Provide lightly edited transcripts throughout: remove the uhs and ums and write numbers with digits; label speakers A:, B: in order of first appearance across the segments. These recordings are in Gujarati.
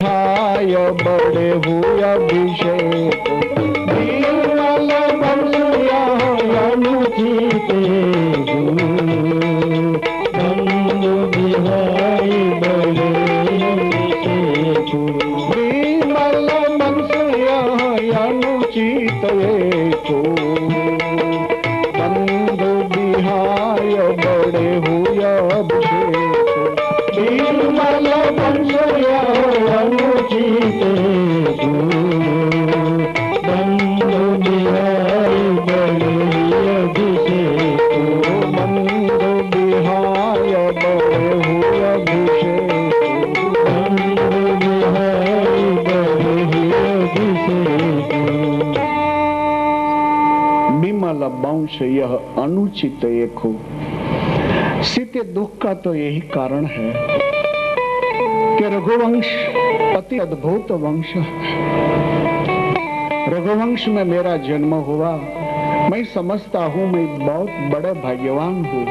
A: हाय बड़े हुए अभिषेक निर्मल बंसिया अनुचिते नंद बिहाई बड़े अभिषेक निर्मल बंसिया अनुचित नंद बिहाय बड़े हुए अभिषेक निर्मल बंसिया अनुचिते नंद बिहाई बड़े अभिषेक नंद बिहाय बड़े हुए अभिषेक नंद बिहाई बड़े अभिषेक बिमल वंश यह अनुचित एक हो। सीते दुख का तो यही कारण है कि रघुवंश अति अद्भुत वंश है। रघुवंश में मेरा जन्म हुआ। मैं समझता हूं मैं बहुत बड़े भाग्यवान हूं,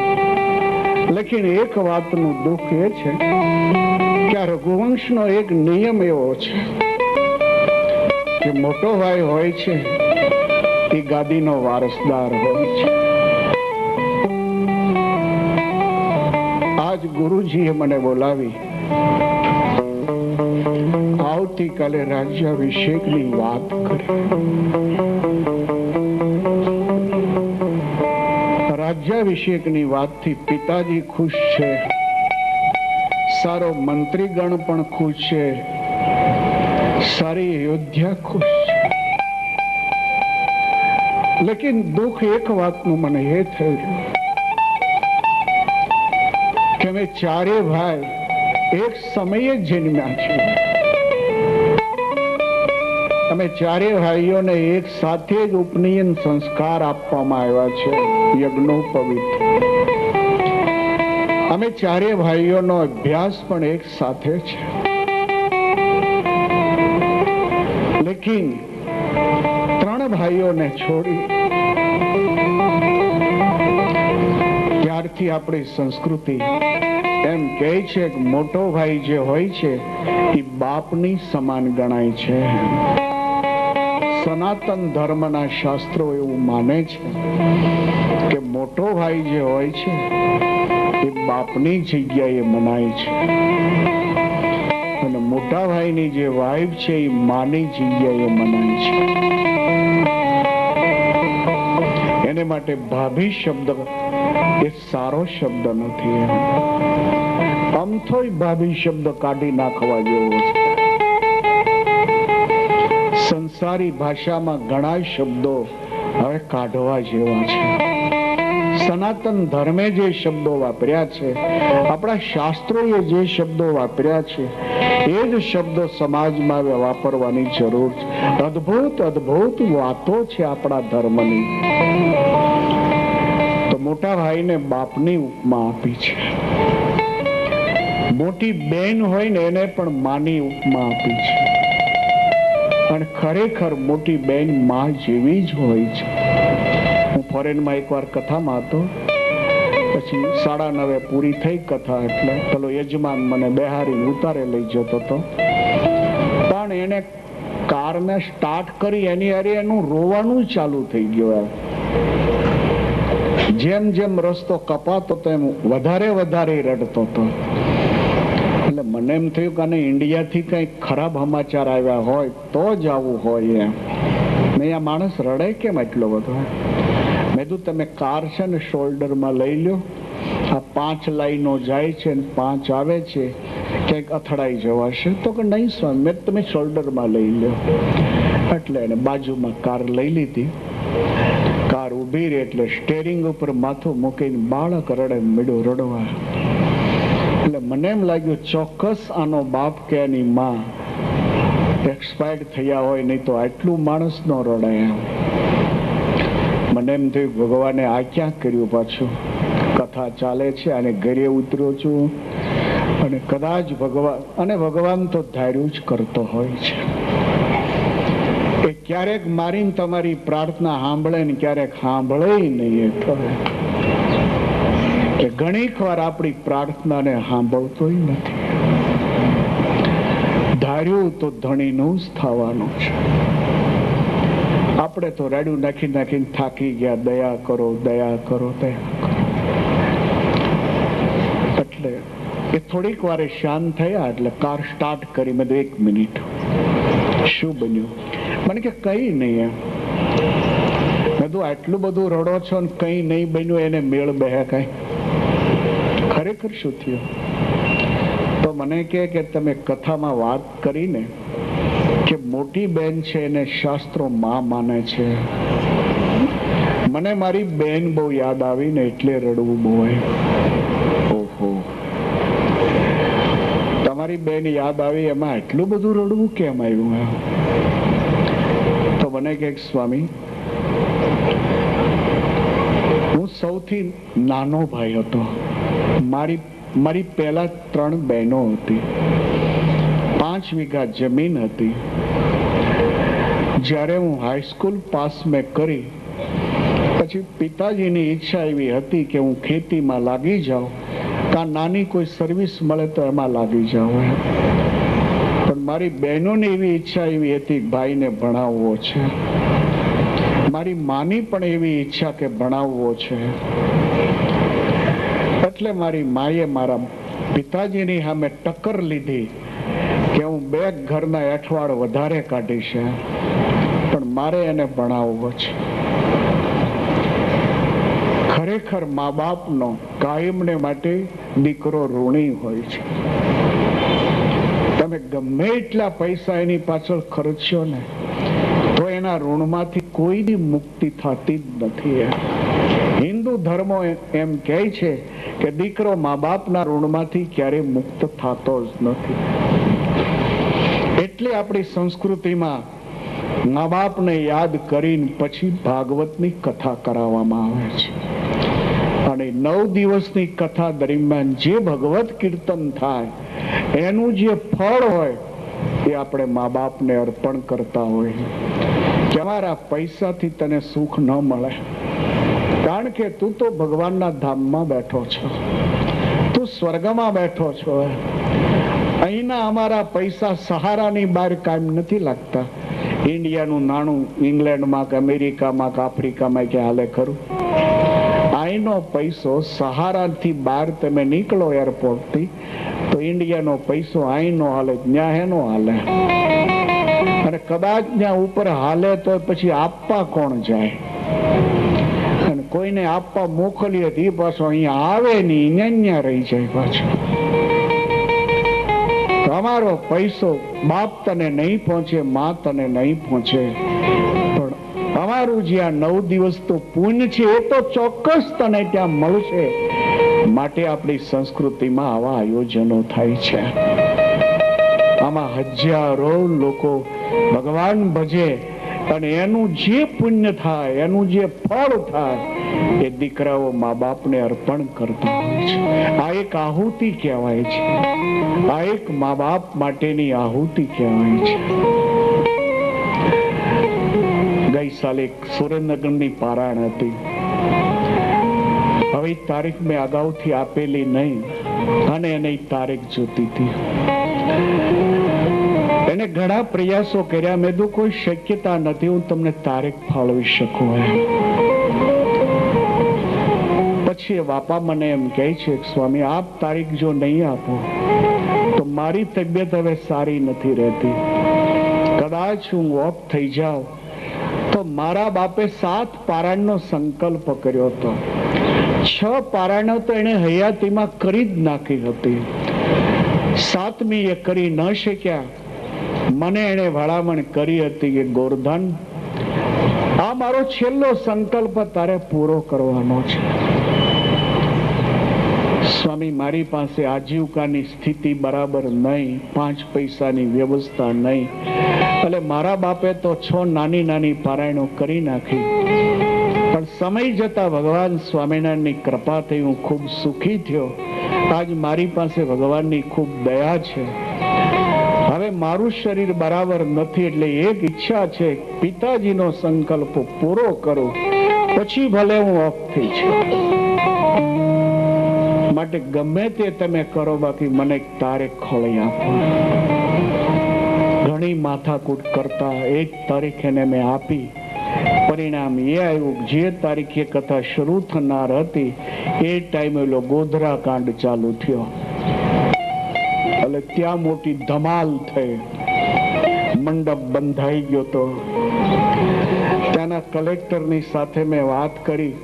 A: लेकिन एक बात नु दुख ये छे कि रघुवंश नो एक नियम एवो छे कि मोटो भाई होय छे એ ગાદીનો વારસદાર હોય છે। આજ ગુરુજીએ મને બોલાવી આવતીકાલે રાજ્યાભિષેકની વાત કરી। રાજ્યાભિષેકની વાતથી પિતાજી ખુશ છે, સારો મંત્રીગણ પણ ખુશ છે, સારી અયોધ્યા ખુશ છે। लेकिन दुख एक बात नु मने ये थे कि मैं चारे भाई एक समय जन्म्या छे। અમે ચારે ભાઈઓને એક સાથે જ ઉપનયન સંસ્કાર આપવામાં આવ્યા છે, યજ્ઞોપવિત। અમે ચારે ભાઈઓનો અભ્યાસ પણ એક સાથે છે, લેकिन ત્રણ ભાઈઓને છોડી ત્યારથી આપણી સંસ્કૃતિ એમ કહે છે કે મોટો ભાઈ જે હોય છે એ બાપની સમાન ગણાય છે। સનાતન ધર્મના શાસ્ત્રો એવું માને છે કે મોટો ભાઈ જે હોય છે એ બાપની જગ્યાએ મનાય છે, અને મોટા ભાઈની જે વાઇફ છે એ માની જગ્યાએ મનાય છે। એને માટે ભાભી શબ્દ એ સારો શબ્દ નથી। આમ તો ભાભી શબ્દ કાઢી નાખવા જેવો છે। સંસારી ભાષામાં ઘણા શબ્દો હવે કાઢવા જેવા છે। સનાતન ધર્મે જે શબ્દો વાપર્યા છે, આપણા શાસ્ત્રોએ જે શબ્દો વાપર્યા છે, એ જ શબ્દો સમાજમાં વાપરવાની જરૂર છે। અદ્ભુત અદ્ભુત વાતો છે આપણા ધર્મની। તો મોટા ભાઈને બાપની ઉપમા આપી છે, મોટી બેન હોય ને એને પણ માની ઉપમા આપી છે, અને ખરેખર મોટી બેન માં જેવી જ હોય છે। હું ફોરેનમાં એકવાર કથામાં હતો, પછી 9:30 પૂરી થઈ કથા, એટલે પેલો યજમાન મને બેહારી ઉતારે લઈ જતો હતો, પણ એને કારને સ્ટાર્ટ કરી એની અરે એનું રોવાનું ચાલુ થઈ ગયું। જેમ જેમ રસ્તો કપાતો તેમ વધારે વધારે રડતો હતો। એટલે મને એમ થયું કે આને ઇન્ડિયાથી કઈ ખરાબ સમાચાર આવ્યા હોય તો જ આવું હોય એમ। મેં આ માણસ રડે કેમ એટલો બધો? મેં કીધું તમે કાર છે ને શોલ્ડરમાં લઈ લો, આ 5 લાઈનો જાય છે ને 5 આવે છે, ક્યાંક અથડાઈ જવાશે તો કે નહીં સ્વામી, મેં તમે શોલ્ડરમાં લઈ લો। એટલે એને બાજુમાં કાર લઈ લીધી। કાર ઉભી રહી એટલે સ્ટેરિંગ ઉપર માથું મૂકીને બાળક રડે મીડું રડવા। એટલે મને એમ લાગ્યું ચોક્કસ આનો બાપ કે એની માં એક્સપાયર્ડ થયા હોય, નહીં તો આટલું માણસ ન રડાય। મને એમ થયું ભગવાને આ ક્યાં કર્યું? પાછું કથા ચાલે છે અને ઘરે ઉતર્યો છું, અને કદાચ ભગવાન તો ધાર્યું જ કરતો હોય છે। એ ક્યારેક મારીને તમારી પ્રાર્થના સાંભળે ને ક્યારેક સાંભળે નહીં। કે ઘણીક વાર આપણી પ્રાર્થનાને સાંભળતો નથી। ધાર્યું તો ધણીનું જ થવાનું છે. આપણે તો રાડ્યું નાખી નાખીને થાકી ગયા. દયા કરો, દયા કરો, દયા કરો. એટલે એ થોડીક વારે શાંત થયા. એટલે કાર સ્ટાર્ટ કરી. મેં 1 મિનિટ, શું બન્યું? મને કે કઈ નહીં. મેં તો આટલું બધું રડો છો ને કઈ નહીં બન્યું, એને મેળ બેહે કઈ? ખરેખર શું થયું? તો મને કે તમે કથામાં વાત કરીને કે મોટી બેન છે એને શાસ્ત્રો માં માને છે. મને મારી બેન બહુ યાદ આવી ને એટલે રડવું બહુ. ઓહો, તમારી બેન યાદ આવી એમાં એટલું બધું રડવું કેમ આવ્યું? તો મને કે સ્વામી, હું સૌથી નાનો ભાઈ હતો. મારી પહેલા 3 બહેનો હતી. 5 વીઘા જમીન હતી. જ્યારે હું હાઈસ્કૂલ પાસ મેં કરી પછી પિતાજીની ઈચ્છા એવી હતી કે હું ખેતીમાં લાગી જાઉં, કાં નાની કોઈ સર્વિસ મળે તો એમાં લાગી જાઉં. પણ મારી બહેનોની એવી ઈચ્છા એવી હતી ભાઈને ભણાવવો છે. મારી માની પણ એવી ઈચ્છા કે ભણાવવો છે. એટલે મારી માએ મારા પિતાજીની સામે ટક્કર લીધી કે હું 2 ઘરના અઠવાડ વધારે કાઢીશ, પણ મારે એને ભણાવવો છે. ખરેખર મા બાપનો કાયમને માટે દીકરો ઋણી હોય છે. તમે ગમે એટલા પૈસા એની પાછળ ખર્ચો ને તો એના ઋણમાંથી કોઈની મુક્તિ થતી જ નથી. હિન્દુ ધર્મ એમ કહે છે કે દીકરો મા બાપના ઋણમાંથી ક્યારે મુક્ત થતો જ નથી. એટલે આપણી સંસ્કૃતિમાં મા બાપને યાદ કરીને પછી ભાગવતની કથા કરાવવામાં આવે છે. અને 9 દિવસની કથા દરમિયાન જે ભગવત કીર્તન થાય એનું જે ફળ હોય એ આપણે મા બાપને અર્પણ કરતા હોય. કે અમારા પૈસાથી તને સુખ ન મળે, કારણ કે તું તો ભગવાનના ધામમાં બેઠો છો, તું સ્વર્ગમાં બેઠો છો. અહીંના અમારા પૈસા સહારાની બહાર કાયમ નથી લાગતા. ઇન્ડિયાનું નાણું ઇંગ્લેન્ડમાં કે અમેરિકામાં કે આફ્રિકામાં કે હાલે ખરું? અહીંનો પૈસો સહારાથી બહાર તમે નીકળો એરપોર્ટથી તો ઇન્ડિયાનો પૈસો અહીં નો હાલે, ત્યાં હેનો હાલે. અને કદાચ ત્યાં ઉપર હાલે તો પછી આપવા કોણ જાય? અને કોઈને આપવા મોકલીએ તો એ પાછો અહીંયા આવે નહીં, અહીંયા રહી જાય પાછો. તમારો પૈસો બાપ તને નહીં પહોંચે, માં તને નહીં પહોંચે, પણ અમારું જે આ 9 દિવસ તો પુણ્ય છે એ તો ચોક્કસ તને ત્યાં મળશે. માટે આપણી સંસ્કૃતિમાં આવા આયોજનો થાય છે. આમાં હજારો લોકો ભગવાન ભજે અને એનું જે પુણ્ય થાય, એનું જે ફળ થાય એ દીકરાઓ મા બાપને અર્પણ કરતા હોય છે. આ એક આહુતિ કહેવાય છે. આ એક મા બાપ માટેની આહુતિ કહેવાય છે. ગઈ સાલે સુરેન્દ્રનગરની પારાયણ હતી. હવે તારીખ મેં અગાઉથી આપેલી નહીં અને એને તારીખ જોતી હતી. એને ઘણા પ્રયાસો કર્યા. મેં તો કોઈ શક્યતા નથી હું તમને તારીખ ફાળવી શકું. પછી બાપા મને એમ કહે છે સ્વામી આપ તારીખ જો નહીં આપો તો મારી તબિયત હવે સારી નથી રહેતી. કદાચ હું ઓફ થઈ જાઉં તો મારા બાપે 7 પારાયણનો સંકલ્પ કર્યો હતો. 6 પારાયણો તો એને હયાતીમાં કરી જ નાખી હતી. 7મી એ કરી ન શક્યા. મને એને ભલામણ કરી હતી કે ગોરધન, આ મારો છેલ્લો સંકલ્પ તારે પૂરો કરવાનો છે. સ્વામી મારી પાસે આજીવિકાની સ્થિતિ બરાબર નહીં, 5 પૈસાની વ્યવસ્થા નહીં. એટલે મારા બાપે તો 6 નાની નાની પારાયણો કરી નાખી. પણ સમય જતા ભગવાન સ્વામિનારાયણની કૃપાથી હું ખૂબ સુખી થયો. આજ મારી પાસે ભગવાનની ખૂબ દયા છે. હવે મારું શરીર બરાબર નથી એટલે એક ઈચ્છા છે પિતાજીનો સંકલ્પ પૂરો કરું, પછી ભલે હું ઓફ થઈ છું. માટે ગમે તે તમે કરો, બાકી મને તારે ખોળી આપો. ઘણી માથાકૂટ કરતા 1 તારીખ એને મેં આપી. પરિણામ એ આવ્યું, જે તારીખે કથા શરૂ થનાર હતી એ ટાઈમે ગોધરા કાંડ ચાલુ થયો. એટલે ત્યાં મોટી ધમાલ થઈ, મંડપ બંધાઈ ગયો. તો ત્યાંના કલેક્ટરની સાથે મેં વાત કરી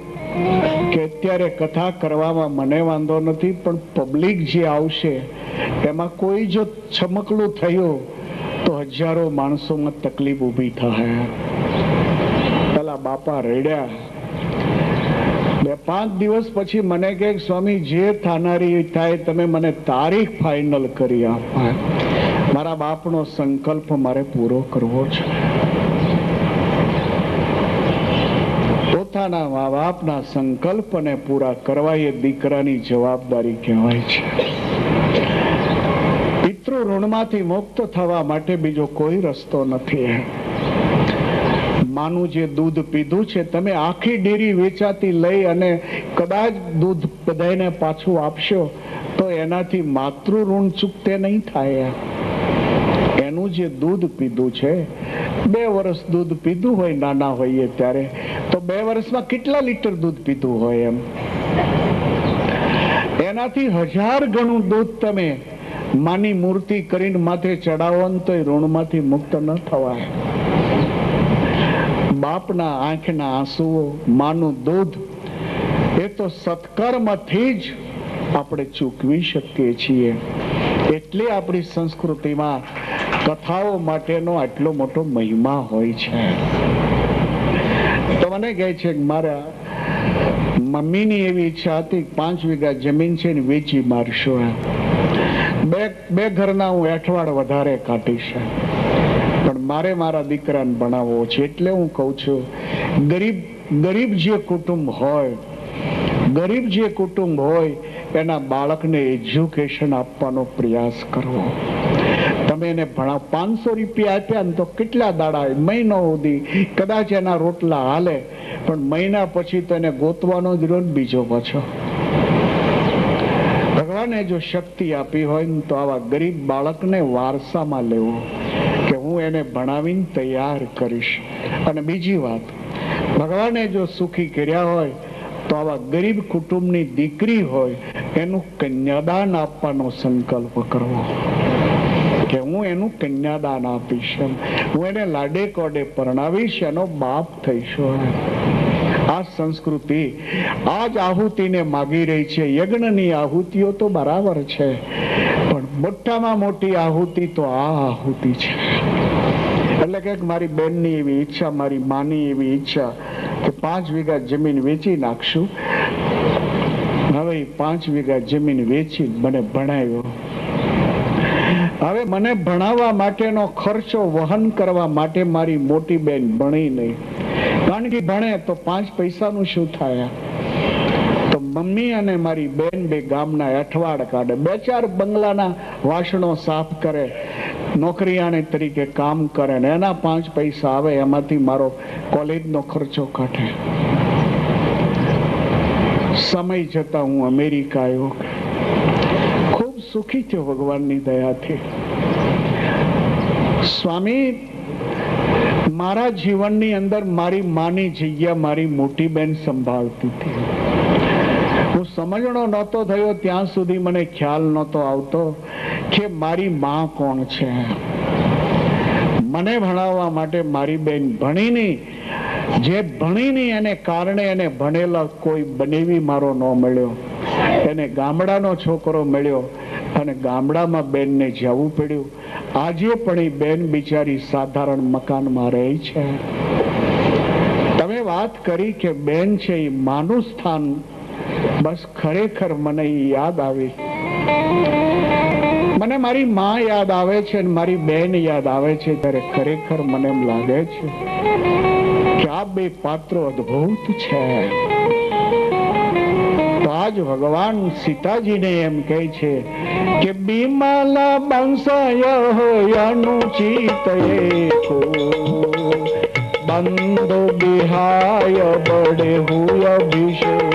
A: કે અત્યારે કથા કરવામાં મને વાંધો નથી, પણ પબ્લિક જે આવશે એમાં કોઈ જો છમકલું થયું તો હજારો માણસોમાં તકલીફ ઊભી થાય. પેલા બાપા રેડ્યા. 2-5 દિવસ પછી મને કહે, સ્વામી જે થનારી થાય તમે મને તારીખ ફાઇનલ કરી આપો. મારા બાપનો સંકલ્પ મારે પૂરો કરવો છે. પોતાના મા બાપના સંકલ્પને પૂરા કરવા એ દીકરાની જવાબદારી કહેવાય છે. પિતૃ ઋણમાંથી મુક્ત થવા માટે બીજો કોઈ રસ્તો નથી. માનું જે દૂધ પીધું છે, તમે આખી ડેરી વેચાતી લઈ અને કદાચ દૂધ બધાને પાછું આપશો તો એનાથી માતૃ ઋણ ચૂકતે નહીં થાય. એનું જે દૂધ પીધું છે, 2 વર્ષ દૂધ પીધું હોય નાના હોઈએ ત્યારે, તો 2 વર્ષમાં કેટલા લીટર દૂધ પીધું હોય એમ એનાથી 1000 ગણું દૂધ તમે માની મૂર્તિ કરીને માથે ચડાવો તો એ ઋણમાંથી મુક્ત ન થવાય. બાપના આંખના આંસુઓ, માનું દૂધ, એ તો સત્કર્મથી જ આપણે ચૂકવી શકીએ છીએ. એટલે આપણી સંસ્કૃતિમાં કથાઓ માટેનો આટલો મોટો મહિમા હોય છે. તો મને કહે છે કે મારા મમ્મીની એવી ઈચ્છા હતી 5 વીઘા જમીન છે ને વેચી મારશો. બે ઘરના હું અઠવાડ વધારે કાઢીશ, પણ મારે મારા દીકરાને ભણાવવો છે. એટલે હું કહું છું, ગરીબ જે કુટુંબ હોય એના બાળકને એજ્યુકેશન આપવાનો પ્રયાસ કરવો. તમે એને ભણાવ, 500 રૂપિયા આપ્યા ને તો કેટલા દાડા, મહિનો સુધી કદાચ એના રોટલા હાલે, પણ મહિના પછી તો એને ગોતવાનો જ રહ્યો બીજો પાછો. ભગવાને જો શક્તિ આપી હોય ને તો આવા ગરીબ બાળકને વારસામાં લેવો, કે હું એને ભણાવીને તૈયાર કરીશ. અને બીજી વાત, ભગવાને જો સુખી કર્યા હોય તો આવા ગરીબ કુટુંબની દીકરી હોય એનું કન્યાદાન આપવાનો સંકલ્પ કરવો, કે હું એનું કન્યાદાન આપીશ, હું એને લાડે કોડે પરણાવીશ, એનો બાપ થઈશ. આ સંસ્કૃતિ આ જ આહુતિને માગી રહી છે. યજ્ઞની આહુતિઓ તો બરાબર છે, પણ મોટામાં મોટી આહુતિ તો આ આહુતિ છે. એટલે કે મારી બેનની એવી ઈચ્છા, મારી માની એવી ઈચ્છા કે 5 વીઘા જમીન વેચી નાખશું. હવે 5 વીઘા જમીન વેચી મને ભણાવ્યો. હવે મને ભણાવવા માટેનો ખર્ચો વહન કરવા માટે મારી મોટી બેન ભણી નહીં, કારણ કે ભણે તો 5 પૈસાનું શું થાય. તો મમ્મી અને મારી બેન 2 ગામના અઠવાડ કાઢે, 2-4 બંગલાના વાસણો સાફ કરે, નોકરીયાણી તરીકે કામ કરે, ને એના 5 પૈસા આવે, એમાંથી મારો કોલેજનો ખર્ચો કાઢે. સમય જતા હું અમેરિકા આવ્યો, ખૂબ સુખી થયો ભગવાનની દયાથી. સ્વામી મારા જીવનની અંદર મારી માની જગ્યા મારી મોટી બેન સંભાળતી હતી. હું સમજણો નહોતો થયો ત્યાં સુધી મને ખ્યાલ નહોતો આવતો કે મારી માં કોણ છે. મને ભણાવવા માટે મારી બેન ભણી નહીં, જે ભણી નહીં એને કારણે એને ભણેલા કોઈ બનેવી મારો ન મળ્યો, એને ગામડાનો છોકરો મળ્યો અને ગામડામાં બેનને જવું પડ્યું. આજે પણ એ બેન બિચારી સાધારણ મકાનમાં રહે છે. તમે વાત કરી કે બેન છે એ માનું સ્થાન, બસ ખરેખર મને યાદ આવી. મને મારી માં યાદ આવે છે અને મારી બેન યાદ આવે છે, ત્યારે ખરેખર મને એમ લાગે છે કે આ 2 પાત્રો અદ્ભુત છે. તો આજ ભગવાન સીતાજીને એમ કહે છે કે બિમલા બંસય અનુચિત એકો બંધો બિહાય બડે હુય અભિષેક.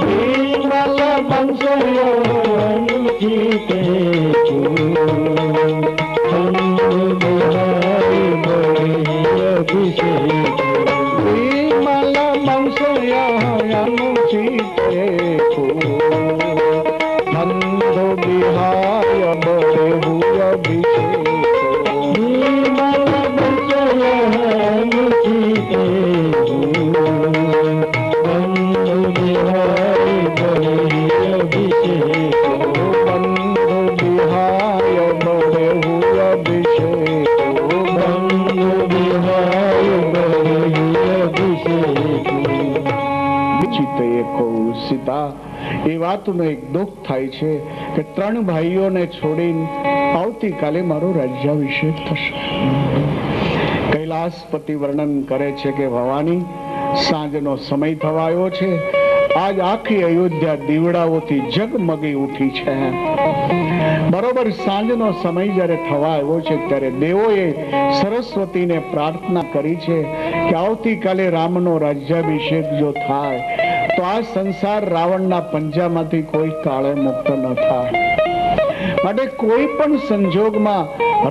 A: બિમલા બંસય અનુચિત એકો બંધો હતા એ વાતનું એક દુઃખ થાય છે કે 3 ભાઈઓને છોડીને આવતીકાલે મારો રાજ્યાભિષેક થશે. કૈલાસપતિ વર્ણન કરે છે કે ભવાની, સાંજનો સમય થવાયો છે. આજ આખી અયોધ્યા દીવડાઓથી જગમગી ઉઠી છે. બરોબર સાંજનો સમય જ્યારે થવા આવ્યો છે ત્યારે દેવોએ સરસ્વતીને પ્રાર્થના કરી છે કે આવતીકાલે રામનો રાજ્યાભિષેક જો થાય તો આ સંસાર રાવણના પંજામાંથી કોઈ કાળે મુક્ત ન થાય. માટે કોઈ પણ સંજોગમાં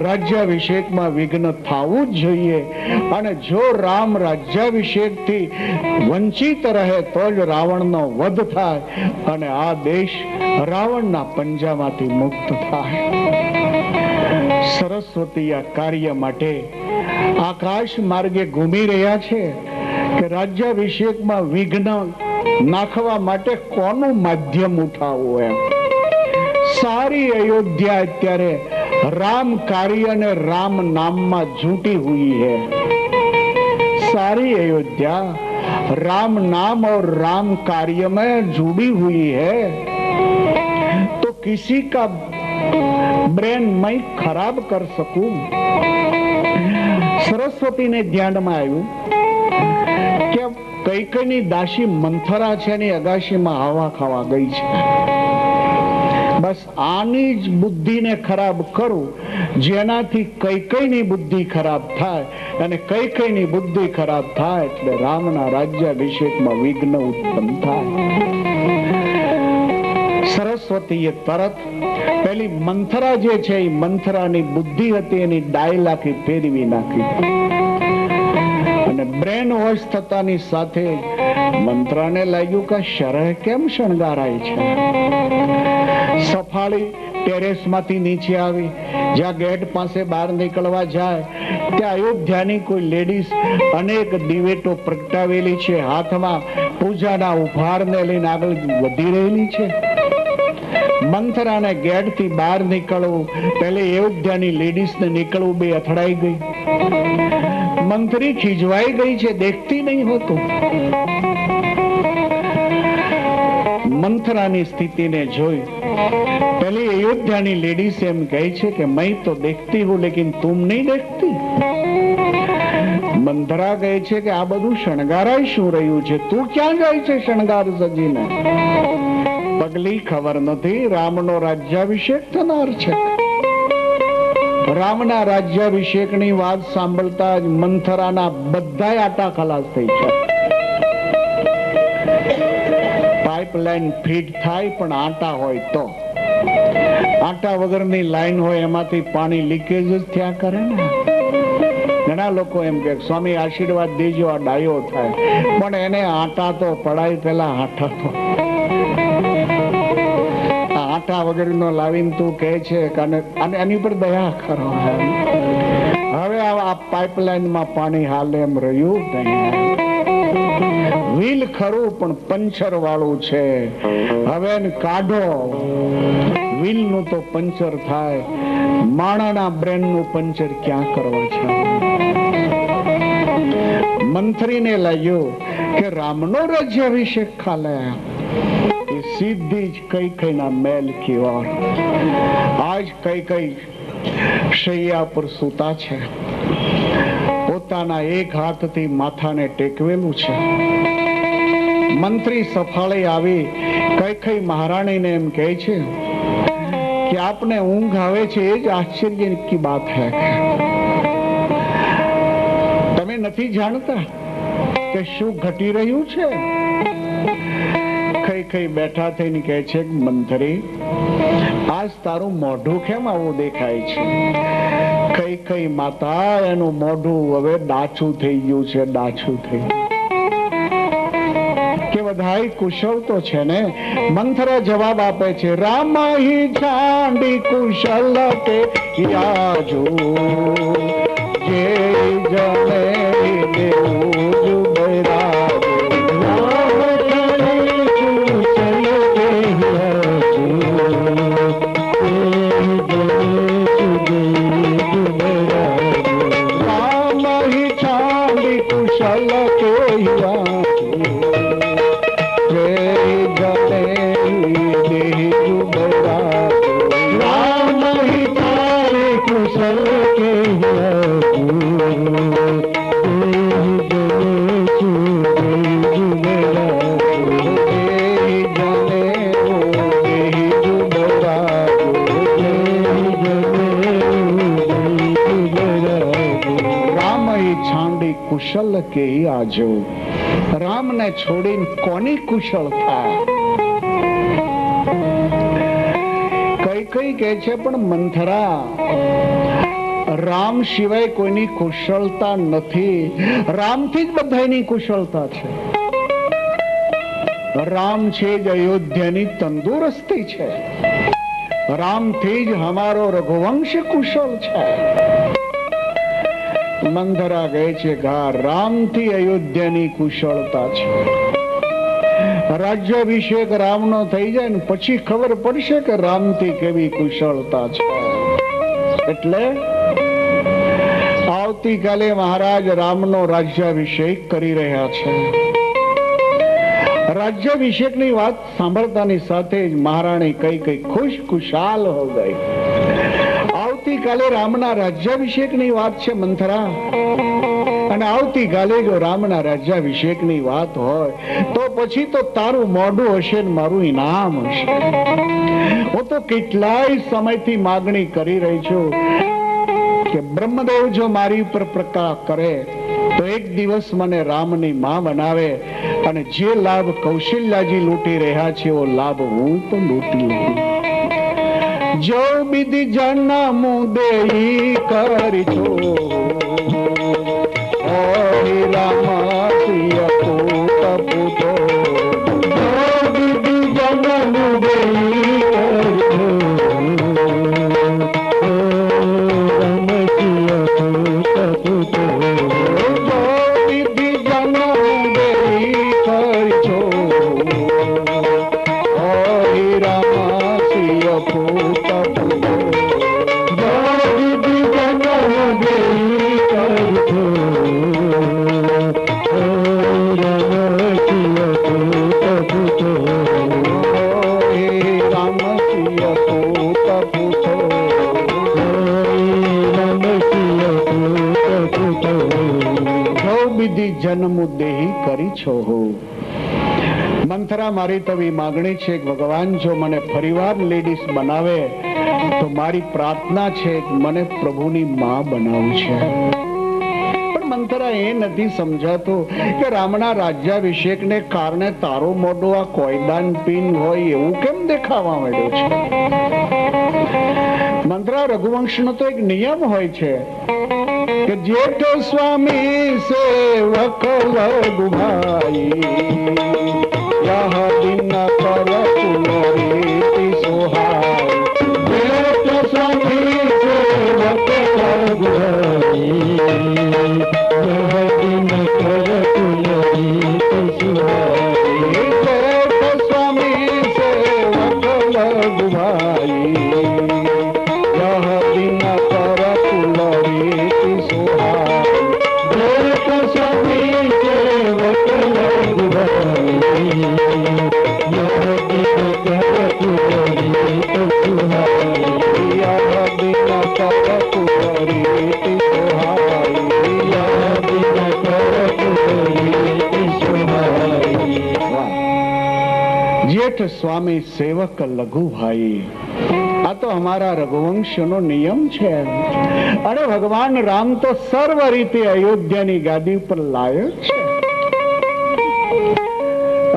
A: રાજ્યાભિષેકમાં વિઘ્ન થવું જ જોઈએ. અને જો રામ રાજ્યાભિષેકથી વંચિત રહે તો જ રાવણનો વધ થાય અને આ દેશ રાવણના પંજામાંથી મુક્ત થાય. સરસ્વતી આ કાર્ય માટે આકાશ માર્ગે ઘૂમી રહ્યા છે કે રાજ્યાભિષેકમાં વિઘ્ન નાખવા માટે કોનું માધ્યમ ઉઠાવવું એમ. સારી અયોધ્યા અત્યારે राम कार्य ने राम नाम में झूठी हुई है. सारी अयोध्या राम नाम और राम कार्य में जुड़ी हुई है. तो किसी का ब्रेन मैं खराब कर सकूं. सरस्वती ने ध्यान में आयु कि कई कई दासी मंथरा छे ने अगाशी में हवा खावा गई छे. बस आनी ज बुद्धि ने खराब करूं जेनाथी कई कई नी बुद्धि खराब थाय अने कई कई नी बुद्धि खराब थाय એટલે રામના રાજ્યાભિષેકમાં વિઘ્ન ઉત્પન્ન થાય. સરસ્વતીએ તરત પેલી મંથરા જે છે એ મંથરાની બુદ્ધિ હતી એની ડાયલાખી ફેરવી નાખી અને બ્રેન વોશ થતાની સાથે મંથરાને લાગ્યું કે શરહ કેમ શણગારાય છે. સફાળી ટેરેસ માંથી નીચે આવી જ્યાં ગેટ પાસે બહાર નીકળવા જાય ત્યાં અયોધ્યાની કોઈ લેડીઝ અનેક દિવેટો પ્રગટાવેલી છે, હાથમાં પૂજાના ઉપહારને લઈને આગળ વધી રહેલી છે. મંથરાને ગેટ થી બહાર નીકળવું પહેલે અયોધ્યાની લેડીઝ ને નીકળવું બે અથડાઈ ગઈ. મંથરી ખીજવાઈ ગઈ છે, દેખતી નહીં હોતું. મંથરાની સ્થિતિને જોઈ पहले अयोध्या ની लेडीज एम कहे छे कि मैं तो देखती हूँ लेकिन तुम नहीं देखती. मंथरा कहे छे कि आ बधु शणगाराय शुं रह्युं छे, तू क्यां जाय छे शणगार सजीने. पगली खबर नथी रामनो राज्याभिषेक थनार छे. रामना राज्याभिषेकनी वात सांभळता ज मंथराना बधाय आटा खलास थई छे. पाइपलाइन फीट थाय पण आटा होय तो आटा वगरनी लाइन होय एमांथी पाणी लीकेज ज थया करे ने. घणा लोको एम के स्वामी आशीर्वाद देजो आ डायो थाय पण एने आटा तो पडाय पेला आटा तो आटा वगरनो लावीने तू कहे छे के आनी पर दया करो. हवे आ पाइपलाइन में पाणी हाले एम रह्युं नहीं. व्हील खरू पण पंचर वाळું છે. હવે કાઢો व्हील નું તો પંચર થાય, માણાના બ્રેન નું પંચર ક્યાં કરવા છે. મંત્રીને લાગ્યો કે રામનો રાજ્યાભિષેક ખાલે એ સીધી જ કઈ કઈના મેલ की ओर. आज कई कई શૈયા પર સૂતા છે, પોતાના એક હાથથી માથાને ટેકવેલું છે. મંત્રી સફાળે આવી કઈ કઈ મહારાણીને એમ કહે છે કે આપને ઊંઘ આવે છે એ જ આશ્ચર્ય की बात है. તમે નથી જાણતા કે શું ઘટી રહ્યું છે. કઈ કઈ બેઠા થઈને કહે છે મંત્રી આજ તારું મોઢું કેમ આવું દેખાય છે. કઈ કઈ માતા એનું મોઢું હવે ડાચું થઈ ગયું છે, ડાચું થઈ કે બધાય કુશળ તો છે ને. મંથરા જવાબ આપે છે રામાહી છાંડી કુશલ કે યાજો જે જને દેવું જુબરાજો. रामाही छांडी कुशल के યાજો જય જને કુશલ કે આજો. રામ ને છોડીને કોની કુશળતા? કઈ કઈ કે છે પણ મંથરા, રામ સિવાય કોઈની કુશળતા નથી. રામથી જ બધાની કુશળતા છે. રામ છે જ અયોધ્યાની તંદુરસ્તી છે. રામથી જ અમારો રઘુવંશ કુશળ છે. મંથરા કહે છે કે રામથી અયોધ્યાની કુશળતા છે. રાજ્યાભિષેક રામનો થઈ જાય ને પછી ખબર પડશે કે રામથી કેવી કુશળતા છે. એટલે આવતીકાલે મહારાજ રામનો રાજ્યાભિષેક કરી રહ્યા છે. રાજ્યાભિષેકની વાત સાંભળતાની સાથે જ મહારાણી કઈ કઈ ખુશ ખુશાલ હો ગઈ. આવતીકાલે રામના રાજ્યાભિષેકની વાત છે મંથરા, અને આવતીકાલે જો રામના રાજ્યાભિષેકની વાત હોય તો પછી તો તારું મોઢું હશે ને મારું ઇનામ હશે. હું તો કેટલાય સમયથી માગણી કરી રહી છું કે બ્રહ્મદેવ જો મારી ઉપર પ્રકાશ કરે તો એક દિવસ મને રામની માં બનાવે અને જે લાભ કૌશલ્યાજી લૂંટી રહ્યા છે એવો લાભ હું પણ લૂંટી લઉં. જો વિધિ જન્મ દેઈ કરી છો રામ સિય પૂત પૂતો. જો વિધિ જન્મ દેઈ રામ સિય પૂત પૂતો. જો વિધિ જન્મ દેઈ કરી છો રામ સિય પૂત. જન્મ દેહી કરી છો. મંથરા, મારી તવી માગણી છે કે ભગવાન જો મને ફરીવાર લેડીઝ બનાવે તો મારી પ્રાર્થના છે કે મને પ્રભુની માં બનાવવું છે. પણ મંથરા, એ નથી સમજાતું કે રામના રાજ્યાભિષેકને કારણે તારું મોઢું આ કોયદાન પીન હોય એવું કેમ દેખાવા માંડ્યું છે? મંથરા, રઘુવંશનો તો એક નિયમ હોય છે કે જેઠ સ્વામી સેવક લઘુભાઈ યહ દિન પર પુનરીતિ સોહાય. જેઠ સ્વામી સેવક લઘુભાઈ યહ દિન પર પુનરીતિ સોહાય. જેઠ સ્વામી સેવક લઘુભાઈ યહ દિન પર પુનરીતિ સોહાય. જેઠ સ્વામી સેવક લઘુભાઈ યહ દિન પર પુનરીતિ સોહાય. યહ દિન પર પુનરીતિ સોહાય. યહ દિન પર પુનરીતિ સોહાય. જેઠ સ્વામી સેવક લઘુભાઈ, આ તો અમારા રઘુવંશનો નિયમ છે. અને ભગવાન રામ તો સર્વ રીતે અયોધ્યાની ગાદી પર લાયક છે.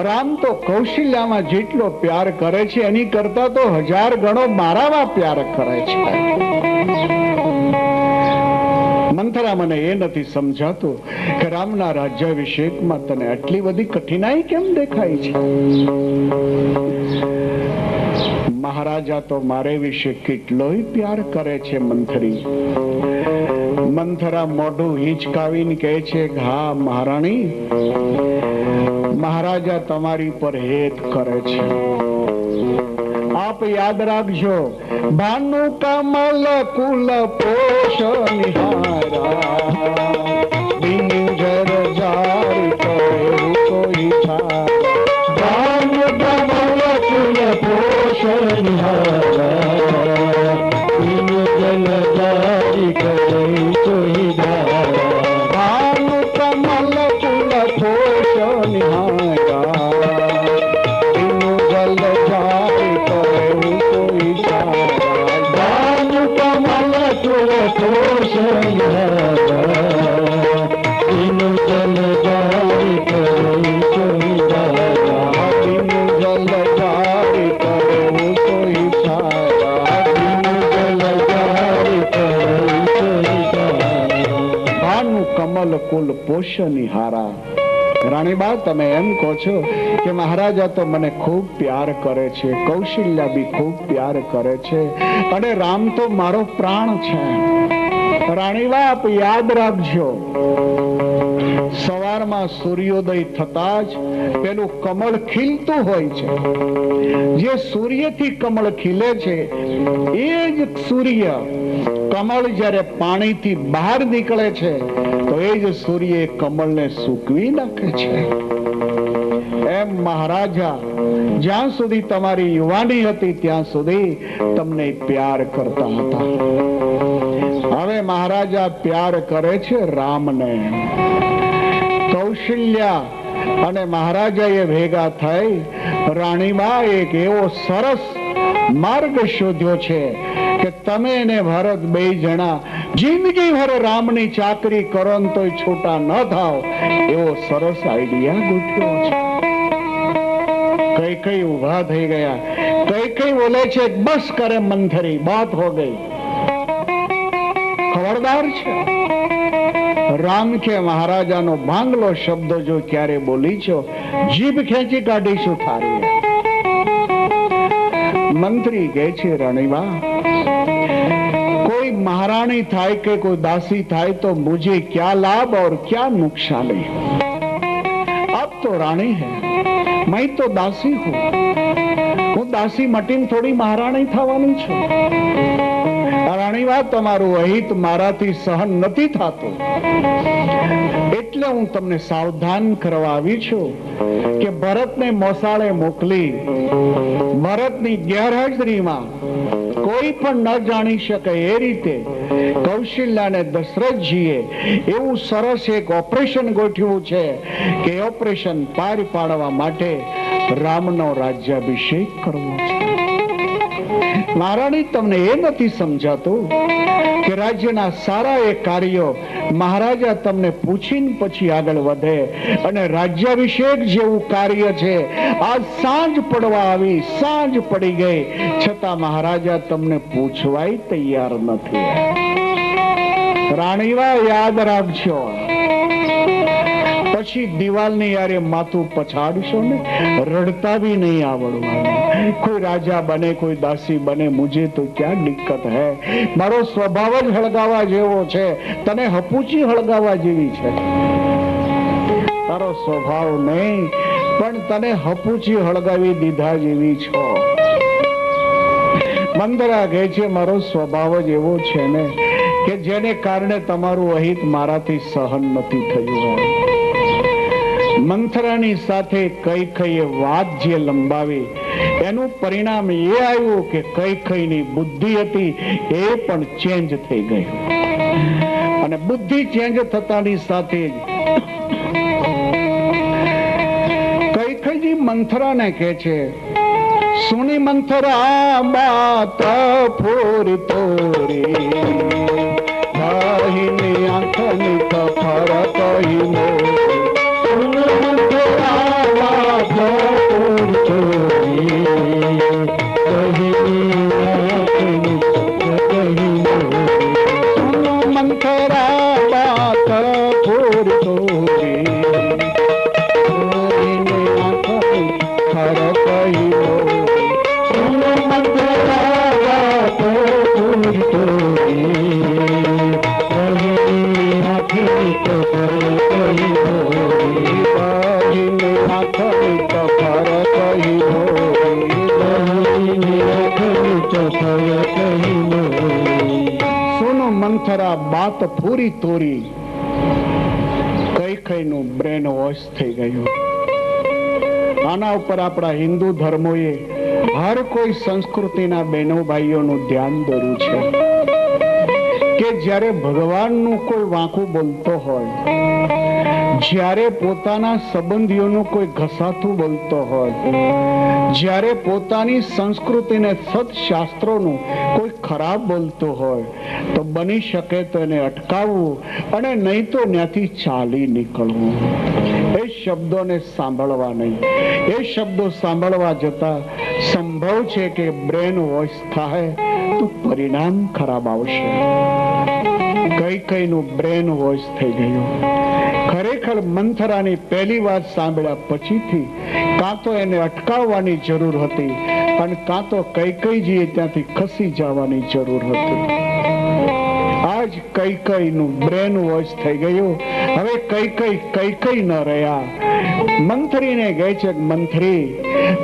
A: રામ તો કૌશલ્યામાં જેટલો પ્યાર કરે છે એની કરતા તો 1000 ગણો મારામાં પ્યાર કરે છે. મંથરા, મને એ નથી સમજાતું કે રામના રાજ્યાભિષેકમાં તને આટલી બધી કઠિનાઈ કેમ દેખાય છે? મહારાજા તો મારે વિશે કેટલોય પ્યાર કરે છે મંથરી. મંથરા મોઢું હિંચકાવીને કહે છે કે હા મહારાણી, મહારાજા તમારી પર હેત કરે છે. આપ યાદ રાખજો, ભાનુ કમલ કુલ પોષ નિહારા બિંજર જારી કરેવું કોઈ છારા. ભાનુ કમલ કુલ પોષ નિહારા બિંજર જારી કરેવું કોઈ કમલ કુલ પોષની હારા. રાણીબા, તમે એમ કહો છો કે મહારાજા તો મને ખૂબ પ્યાર કરે છે, કૌશલ્યા બી ખૂબ પ્યાર કરે છે, અને રામ તો મારો પ્રાણ છે. રાણીબા, આપ યાદ રાખજો, સવારમાં સૂર્યોદય થતા જ પેલું કમળ ખીલતું હોય છે. જે સૂર્યથી કમળ ખીલે છે એ જ સૂર્ય કમળ જ્યારે પાણીથી બહાર નીકળે છે તો એ જ સૂર્ય કમળને સૂકવી નાખે છે. એમ મહારાજા જ્યાં સુધી તમારી યુવાની હતી ત્યાં સુધી તમને પ્યાર કરતા હતા. હવે મહારાજા પ્યાર કરે છે રામને. કૌશલ્યા અને મહારાજા એ ભેગા થઈ રાણીબા એક એવો સરસ માર્ગ શોધ્યો છે કે તમે ને ભરત બે જણા જિંદગી ભર રામની ચાકરી કરો ને તોય છૂટા ન થાવ, એવો સરસ આઈડિયા ગોઠવ્યો છે. કઈ કઈ ઉભા થઈ ગયા. કઈ કઈ બોલે છે બસ કરે મંથરી, બાત હો ગઈ. ખબરદાર છે. રામ કે મહારાજાનો ભાંગલો શબ્દ જો ક્યારે બોલી છો, જીભ ખેંચી કાઢીશું થારી. મંત્રી કહે છે રાણીબા, कोई महारानी થાય કે કોઈ દાસી થાય તો मुझे क्या लाभ और क्या नुकसानी. अब तो रानी है, मैं तो दासी हूँ. હું દાસી મટીને થોડી મહારાણી થવાની છું. રાણીબા, તમારું અહિત મારાથી સહન નથી થતું, એટલે હું તમને સાવધાન કરવા આવી છું કે ભરતને મોસાળે મોકલી ભરતની ગેરહાજરીમાં કોઈ પણ ન જાણી શકે એ રીતે કૌશલ્યાને દશરથજીએ એવું સરસ એક ઓપરેશન ગોઠવ્યું છે કે ઓપરેશન પાર પાડવા માટે રામનો રાજ્યાભિષેક કરવો છે. મહારાણી, તમને એ નથી સમજાતું કે રાજ્યના સારા એ કાર્યો મહારાજા તમને પૂછીને પછી આગળ વધે, અને રાજ્યાભિષેક જેવું કાર્ય છે આજ સાંજ પડવા આવી, સાંજ પડી ગઈ છતાં મહારાજા તમને પૂછવાય તૈયાર નથી. રાણીવા, યાદ રાખજો, પછી દિવાલની યારે માથું પછાડશો ને રડતા બી નહીં આવડવાનું. કોઈ રાજા બને કોઈ દાસી બને, મુझे તો ક્યાં દિક્કત હૈ. મારો સ્વભાવ જ હળગાવા જેવો છે, તને હપુચી હળગાવા જેવી છે. તારો સ્વભાવ નહીં પણ તને હપુચી હળગાવી દીધા જેવી છો. મંદરા કહે છે મારો સ્વભાવ જ એવો છે ને કે જેને કારણે તમારું અહિત મારાથી સહન નથી થયું. મંથરાની સાથે કઈ કઈ વાત જે લંબાવી એનું પરિણામ એ આવ્યું કે કઈ કઈની બુદ્ધિ હતી એ પણ ચેન્જ થઈ ગઈ, અને બુદ્ધિ ચેન્જ થતાની સાથે જ કઈ કઈ મંથરાને કહે છે, સુની મંથરા બાત ફોર તોરી ભાઈની આંખની કફર કહીનો. બાત પૂરી તોરી. કઈ કઈ નું બ્રેન વોશ થઈ ગયું. આના ઉપર આપણા હિન્દુ ધર્મોએ હર કોઈ સંસ્કૃતિના બહેનો ભાઈઓનું ધ્યાન દોર્યું છે કે જ્યારે ભગવાનનું કોઈ વાંકું બોલતો હોય, જ્યારે પોતાના સંબંધીઓનું કોઈ ઘસાતું બોલતો હોય, જ્યારે પોતાની સંસ્કૃતિને સત્શાસ્ત્રોનું કોઈ ખરાબ બોલતો હોય તો બની શકે તો એને અટકાવવું, અને નહીં તો ત્યાંથી ચાલી નીકળવું. એ શબ્દોને સાંભળવા નહીં. એ શબ્દો સાંભળવા જતા સંભવ છે કે બ્રેન વોશ થાય તો પરિણામ ખરાબ આવશે. કઈકઈનું બ્રેન વોશ થઈ ગયું. ખરેખર મંથરાની પહેલી વાત સાંભળ્યા પછીથી કાં તો એને અટકાવવાની જરૂર હતી અને કાં તો કઈકઈજીએ ત્યાંથી ખસી જવાની જરૂર હતી. આજ કઈકઈનું બ્રેન વોશ થઈ ગયું. હવે કઈકઈ ન રહ્યા. મંથરીને કહે છે, મંથરી,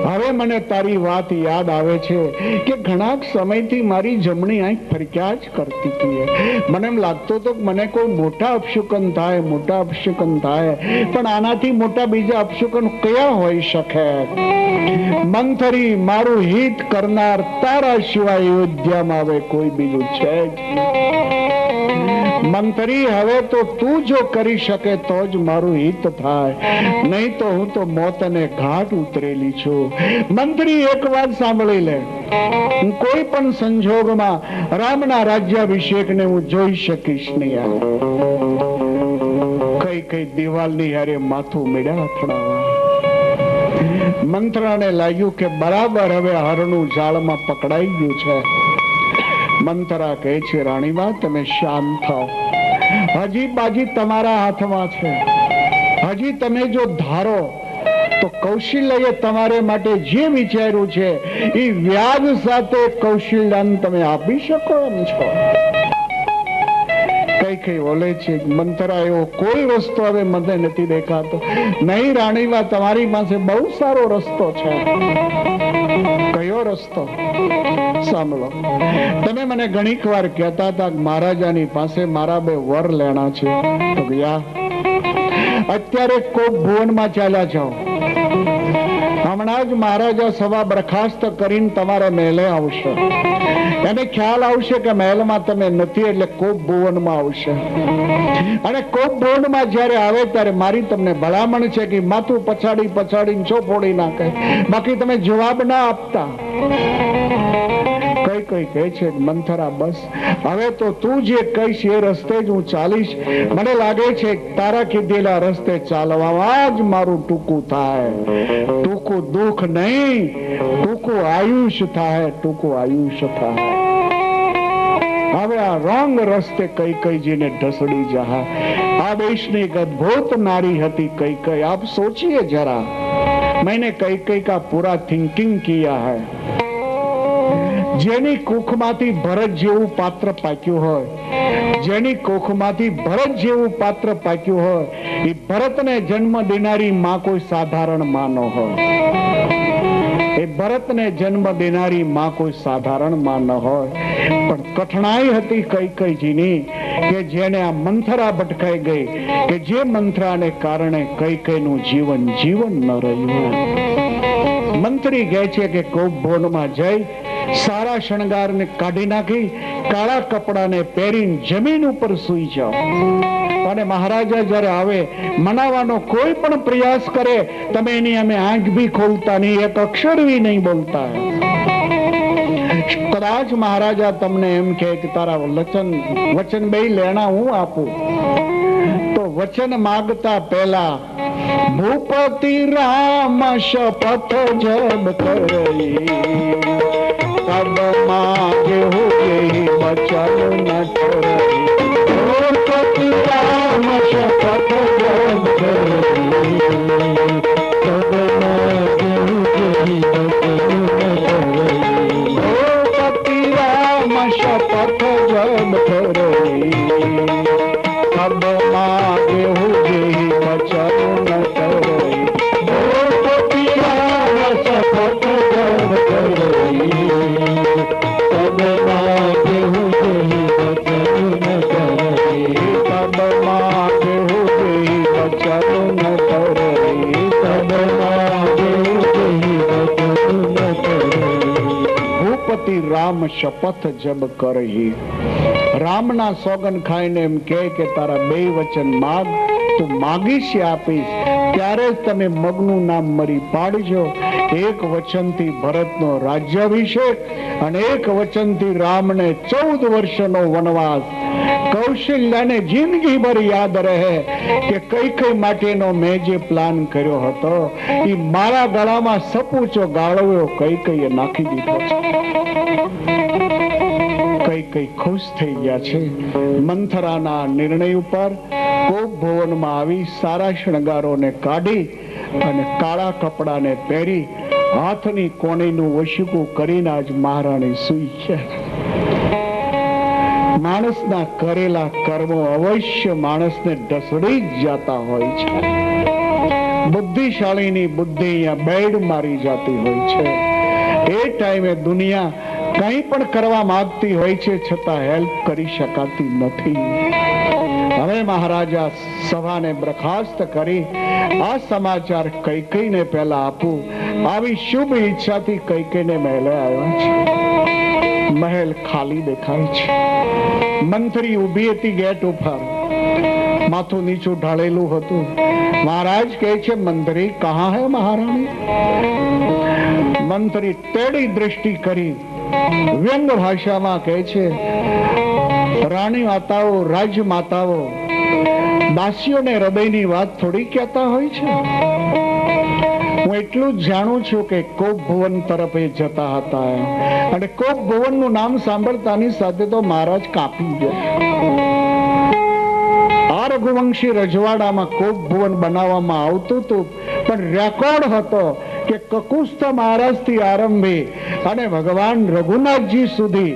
A: હવે મને તારી વાત યાદ આવે છે કે ઘણા સમયથી મારી જમણી આંખ ફરક્યા જ કરતી હતી. મને એમ લાગતું હતું કે મને કોઈ મોટા અપશુકન થાય, મોટા અપશુકન થાય, પણ આનાથી મોટા બીજા અપશુકન કયા હોઈ શકે? મંથરી, મારું હિત કરનાર તારા સિવાય અયોધ્યામાં હવે કોઈ બીજું છે જ મંથરી. હવે તો તું જો કરી શકે તો જ મારું હિત થાય, નહીં તો હું તો મોતને ઘાટ ઉતરેલી છું. મંથરી, એક વાત સાંભળી લે. હું કોઈ પણ સંજોગમાં રામના રાજ્યાભિષેકને હું જોઈ શકીશ નહીં. કઈ દિવાલની હારે માથું મેળ્યા અથડાવા. મંથરાને લાગ્યું કે બરાબર હવે હરણું જાળમાં પકડાઈ ગયું છે. મંથરા કહે છે, રાણીબા, તમે શાંત થાઓ. હજી બાજી તમારા હાથમાં છે. હજી તમે જો ધારો તો કૌશલ્યએ તમારે માટે જે વિચાર્યું છે એ વ્યાજ સાથે કૌશલ્યને તમે આપી શકો એમ છો. કઈ બોલે છે, મંથરા, એવો કોઈ રસ્તો હવે મને નથી દેખાતો. નહીં રાણીબા, તમારી પાસે બહુ સારો રસ્તો છે. કયો રસ્તો? સાંભળો. તમે મને ઘણીક વાર કહેતા હતા કે મહારાજાની પાસે મારા 2 વર લેણા છે. તો ગયા અત્યારે કોક ભુવનમાં ચાલ્યા જાઓ. હમણાં જ મહારાજા સભા બરખાસ્ત કરીને તમારા મહેલે આવશે. એને ખ્યાલ આવશે કે મહેલમાં તમે નથી, એટલે કોપ ભુવનમાં આવશે. અને કોપ ભુવનમાં જયારે આવે ત્યારે મારી તમને ભલામણ છે કે માથું પછાડીને ચોફોડી નાખે, બાકી તમે જવાબ ના આપતા. કઈ કહે છે, મંથરા, બસ હવે તો તું જે કહીશ એ રસ્તે જ હું ચાલીશ. મને લાગે છે તારા કીધેલા રસ્તે ચાલવામાં જ મારું ટૂંકું થાય. ટૂંકું દુઃખ નહીં, ટૂંકું આયુષ્ય થાય, ટૂંકું આયુષ્ય થાય. હવે આ રોંગ રસ્તે કઈજીને ઢસડી જા. આ દેશની એક અદ્ભુત નારી હતી કઈ. આપ સોચિए जरा, मैंने कई का पूरा थिंकिंग किया है. જેની કુખમાંથી ભરત જેવું પાત્ર પાક્યું હોય, જેની કુખમાંથી ભરત જેવું પાત્ર પાક્યું હોય, એ ભરતને જન્મ દેનારી માં કોઈ સાધારણ માં ન હોય. એ ભરતને જન્મ દેનારી માં કોઈ સાધારણ માં ન હોય. પણ કઠણાઈ હતી કઈજીની કે જેને આ મંથરા ભટકાઈ ગઈ, કે જે મંથરાને કારણે કઈનું જીવન ન રહ્યું. મંત્રી કહે છે કે કોપ ભવનમાં જઈ સારા શણગારને કાઢી નાખી, કાળા કપડાને પહેરીને જમીન ઉપર સૂઈ જાઓ. અને મહારાજા જયારે આવે, મનાવવાનો કોઈ પણ પ્રયાસ કરે, તમે એની અમે આંખ ભી ખોલતા નહીં, એક અક્ષર ભી નહીં બોલતા. કદાચ મહારાજા તમને એમ કહે કે તારા વચન 2 લેણા હું આપું, તો વચન માંગતા પહેલા ભૂપતિ રામ શપથ જબ કરી, तब मांगे हो यही बचन न ठहरी. भूपति राम शपथ जब करी, तब मांगे हो यही बचन न ठहरी. भूपति राम शपथ जब करी, तब मांगे हो यही बचन न ठहरी. भूपति राम शपथ जब करी, तब मांगे हो यही बचन न करी. तब मांगे हो यही बचन न करी. तब मांगे हो यही बचन न करी. भूपति राम शपथ जब करही. રામના સોગન ખાઈને એમ કે તારા 2 વચન માગ, તું માગીશ આપીશ. ત્યારે જ તમે મગનું નામ મરી પાડજો. એક વચનથી ભરતનો રાજ્યાભિષેક અને એક વચનથી રામને 14 વર્ષનો વનવાસ. કૌશલ્યાને જિંદગીભર યાદ રહે કે કઈ માટેનો મેં જે પ્લાન કર્યો હતો એ મારા ગળામાં સપૂચો ગાળવ્યો કઈ નાખી દીધો. કઈ ખુશ થઈ ગયા છે. મંથરાના નિર્ણય ઉપર કોપ ભવનમાં આવી સારા શણગારોને કાઢી અને કાળા કપડાને પહેરી હાથની કોણીનું વશુકું કરીને આજ મહારાણી સુઈ છે. માણસના કરેલા કર્મો અવશ્ય માણસને ઢસડી જ જતા હોય છે. બુદ્ધિશાળીની બુદ્ધિ અહીંયા બેડ મારી જતી હોય છે. એ ટાઈમે દુનિયા કંઈ પણ કરવા માંગતી હોય છે, છતાં હેલ્પ કરી શકાતી નથી. હવે મહારાજા સભાને બરખાસ્ત કરી આ સમાચાર કૈકેયીને પહેલા આપું. આવી શુભ ઈચ્છાથી કૈકેયીને મહેલે આવ્યા છે. મહેલ ખાલી દેખાય છે. મંત્રી ઊભી હતી ગેટ ઉપર, માથું નીચું ઢાળેલું હતું. મહારાજ કહે છે, મંત્રી કહા હે મહારાણી? મંત્રી તેડી દ્રષ્ટિ કરી વ્યંગ ભાષામાં કહે છે, રાણી માતાઓ, રાજમાતાઓ દાસીઓને હૃદયની વાત થોડી કહેતા હોય છે. હું એટલું જ જાણું છું કે કોપ ભુવન તરફ એ જતા હતા અને કોપ ભુવનનું નામ સાંભળતાની સાથે તો મહારાજ કાપી ગયા. આ રઘુવંશી રજવાડામાં કોપ ભુવન બનાવવામાં આવતું હતું, પણ રેકોર્ડ હતો કે કકુસ્થ મહારાજ થી આરંભી અને ભગવાન રઘુનાથજી સુધી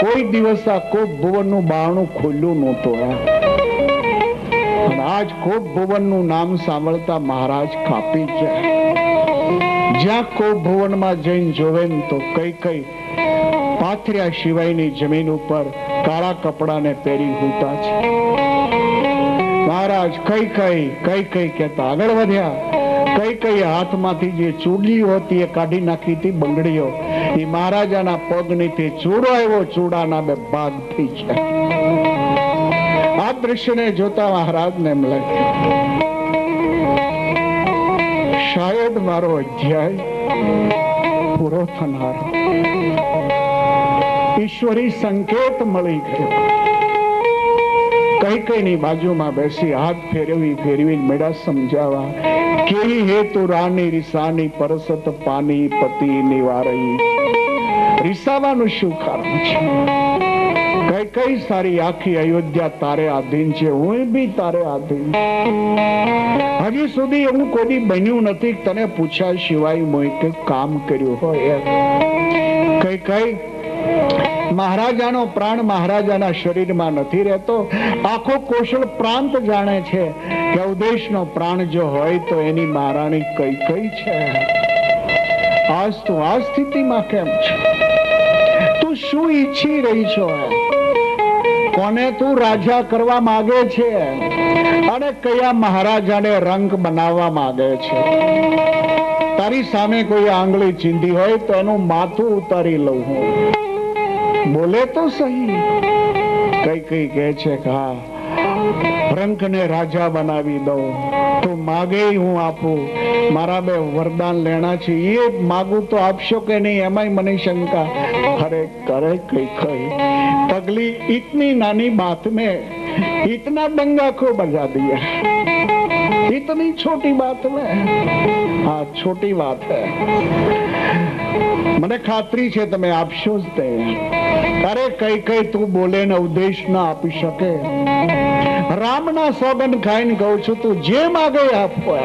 A: કોઈ દિવસ આ કોપ ભુવનનું બારણું ખુલ્લું નહોતું. આજ કોપ ભુવનનું નામ સાંભળતા મહારાજ કાપી ગયા. જ્યાં કોપ ભુવનમાં જઈને જોવે તો કઈ પાથર્યા સિવાયની જમીન ઉપર કાળા કપડાને પહેરી હોતા છે. મહારાજ કઈ કહેતા આગળ વધ્યા. કઈ હાથમાંથી જે ચૂડીઓ હતી એ કાઢી નાખી હતી, બંગડીઓ, એ મહારાજાના પગની તે ચૂડો આવ્યો, ચૂડાના બે ભાગ થઈ ગયા. આ દ્રશ્યને જોતા મહારાજને એમ લાગ્યું, શાયદ મારો અધ્યાય પૂરો થનાર. ઈશ્વરી સંકેત મળી ગયો. કૈકેયીની બાજુમાં બેસી હાથ ફેરવી મેળા સમજાવા, કેવી હેતુ રાની રીસાની પરસત પાની પતિ નિવારઈ. રીસાવાનું શું કારણ છે? કઈ સારી આખી અયોધ્યા તારે આધીન છે, હું બી તારે આધીન. હજી સુધી એવું કોઈ બન્યું નથી તને પૂછ્યા સિવાય મોય કે કામ કર્યું હોય. કઈ મહારાજાનો પ્રાણ મહારાજાના શરીરમાં નથી રહેતો. આખો કૌશલ પ્રાંત જાણે છે કે અવધેશનો પ્રાણ જો હોય તો એની મહારાણી કઈ છે. આજ તું આ સ્થિતિમાં કેમ છે? તું શું ઈચ્છી રહી છો? કોને તું રાજા કરવા માંગે છે અને કયા મહારાજાને રંગ બનાવવા માંગે છે? તારી સામે કોઈ આંગળી ચીંધી હોય તો એનું માથું ઉતારી લઉં હું. બોલે તો સહી. કઈ કહે છે કે હા, રંકને રાજા બનાવી દઉં તો માગે હું આપું. મારા બે વરદાન લેણા છે, એ માગું તો આપશો કે નહીં એમાંય મને શંકા. અરે કરે કઈ पगली इतनी नानी बात में इतना दंगा को बजा दिया, इतनी छोटी बात में। हाँ छोटी बात है, મને ખાતરી છે તમે આપશો જ તે। અરે કઈ કઈ તું બોલે ને ઉપદેશ ના આપી શકે। રામના સોગન ખાઈને કહું છું તું જે માગે આપવા।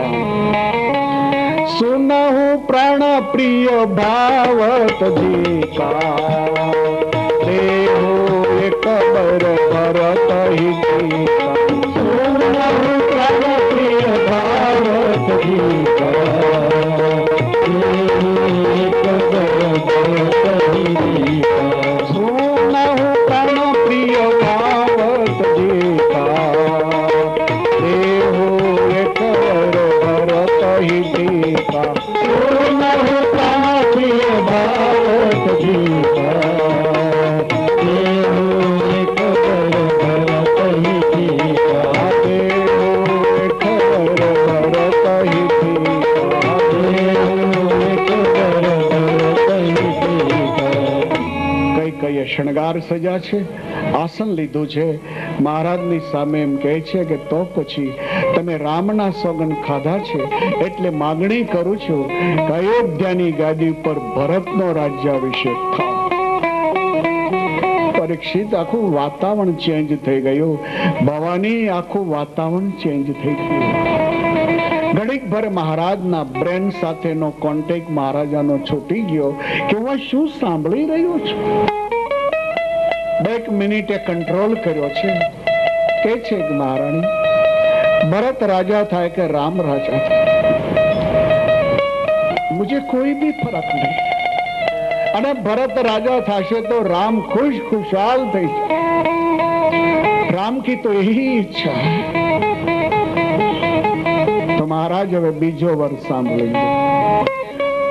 A: सुना हूँ प्राण प्रिय भावत जी का, देहो एक बर भरत ही जी का। सुना हूँ प्राण प्रिय भावत जी का, देहो एक बर भरत ही जी का। सुना हूँ प्राण प्रिय भावत जी का, देहो एक बर भरत ही जी का। सुना हूँ प्राण प्रिय भावत जी का, देहो एक बर भरत ही जी का। देहो एक बर भरत ही जी का, देहो एक बर भरत ही जी का। કઈ કઈ શણગાર સજા છે, આસન લીધું છે, મહારાજની સામે એમ કહે છે કે તો પછી તમે રામના સોગન ખાધા છે એટલે માગણી કરું છું કે અયોધ્યાની ગાદી પર ભરતનો રાજ્યાભિષેક થાય। પરીક્ષિત આખું વાતાવરણ ચેન્જ થઈ ગયું. ભવાની આખું વાતાવરણ ચેન્જ થઈ ગયું. ઘડીક ભર મહારાજના બ્રેન સાથેનો કોન્ટેક્ટ મહારાજાનો છૂટી ગયો કે હું શું સાંભળી રહ્યો છું. 2 મિનિટે કંટ્રોલ કર્યો છે. કે છે કે મહારાણી, ભરત રાજા થાય કે રામ રાજા થાય, મુझे कोई भी फर्क नहीं. અને ભરત રાજા થશે તો રામ खुश खुशहाल થઈ જાય. राम की तो यही इच्छा है. तो महाराज હવે બીજો વર્ષ સાંભળીએ.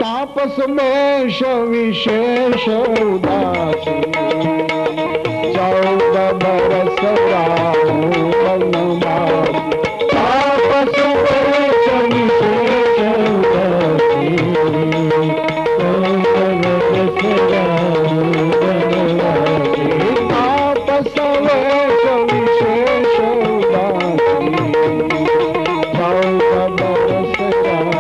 A: તાપસ મેષ વિશેષ ઉદાસી 14 બરસ રામ વનવાસ. તાપસ મેષ વિશેષ ઉદાસી 14 બરસ રામ વનવાસી. તાપસ મેષ વિશેષ ઉદાસી 14 બરસ રામ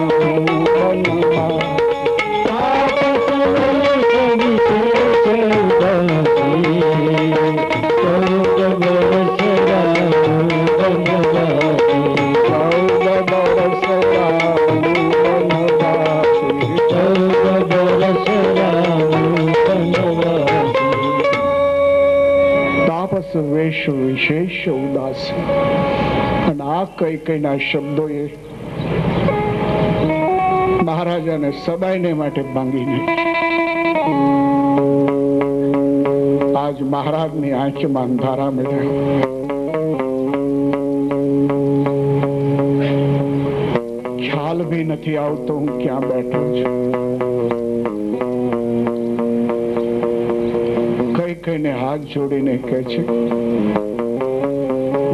A: વનવાસ. વેશ વિશેષ ઉદાસી. અને આ કઈ કઈના શબ્દો એ મહારાજાને સદાયને માટે ભાંગી નાખી. આજ મહારાજની આંખમાં અંધારા મળ્યા. ખ્યાલ ભી નથી આવતો હું ક્યાં બેઠો છું. કઈ કઈને હાથ જોડીને કહે છે,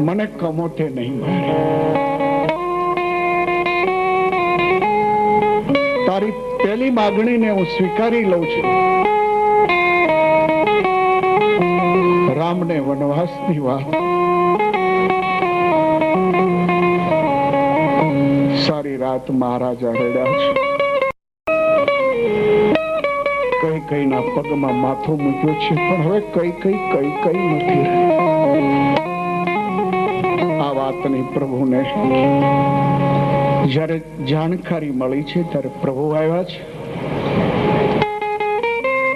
A: મને કમોઠે નહીં મારે. તારી પહેલી માગણીને હું સ્વીકારી લઉં છું. રામને વનવાસની વાત. સારી રાત મહારાજા રડ્યા છે. કઈ કઈના પગમાં માથું મૂક્યું છે, પણ હવે કઈ કઈ નથી. આ વાતની પ્રભુને જ્યારે જાણકારી મળી છે ત્યારે પ્રભુ આવ્યા છે,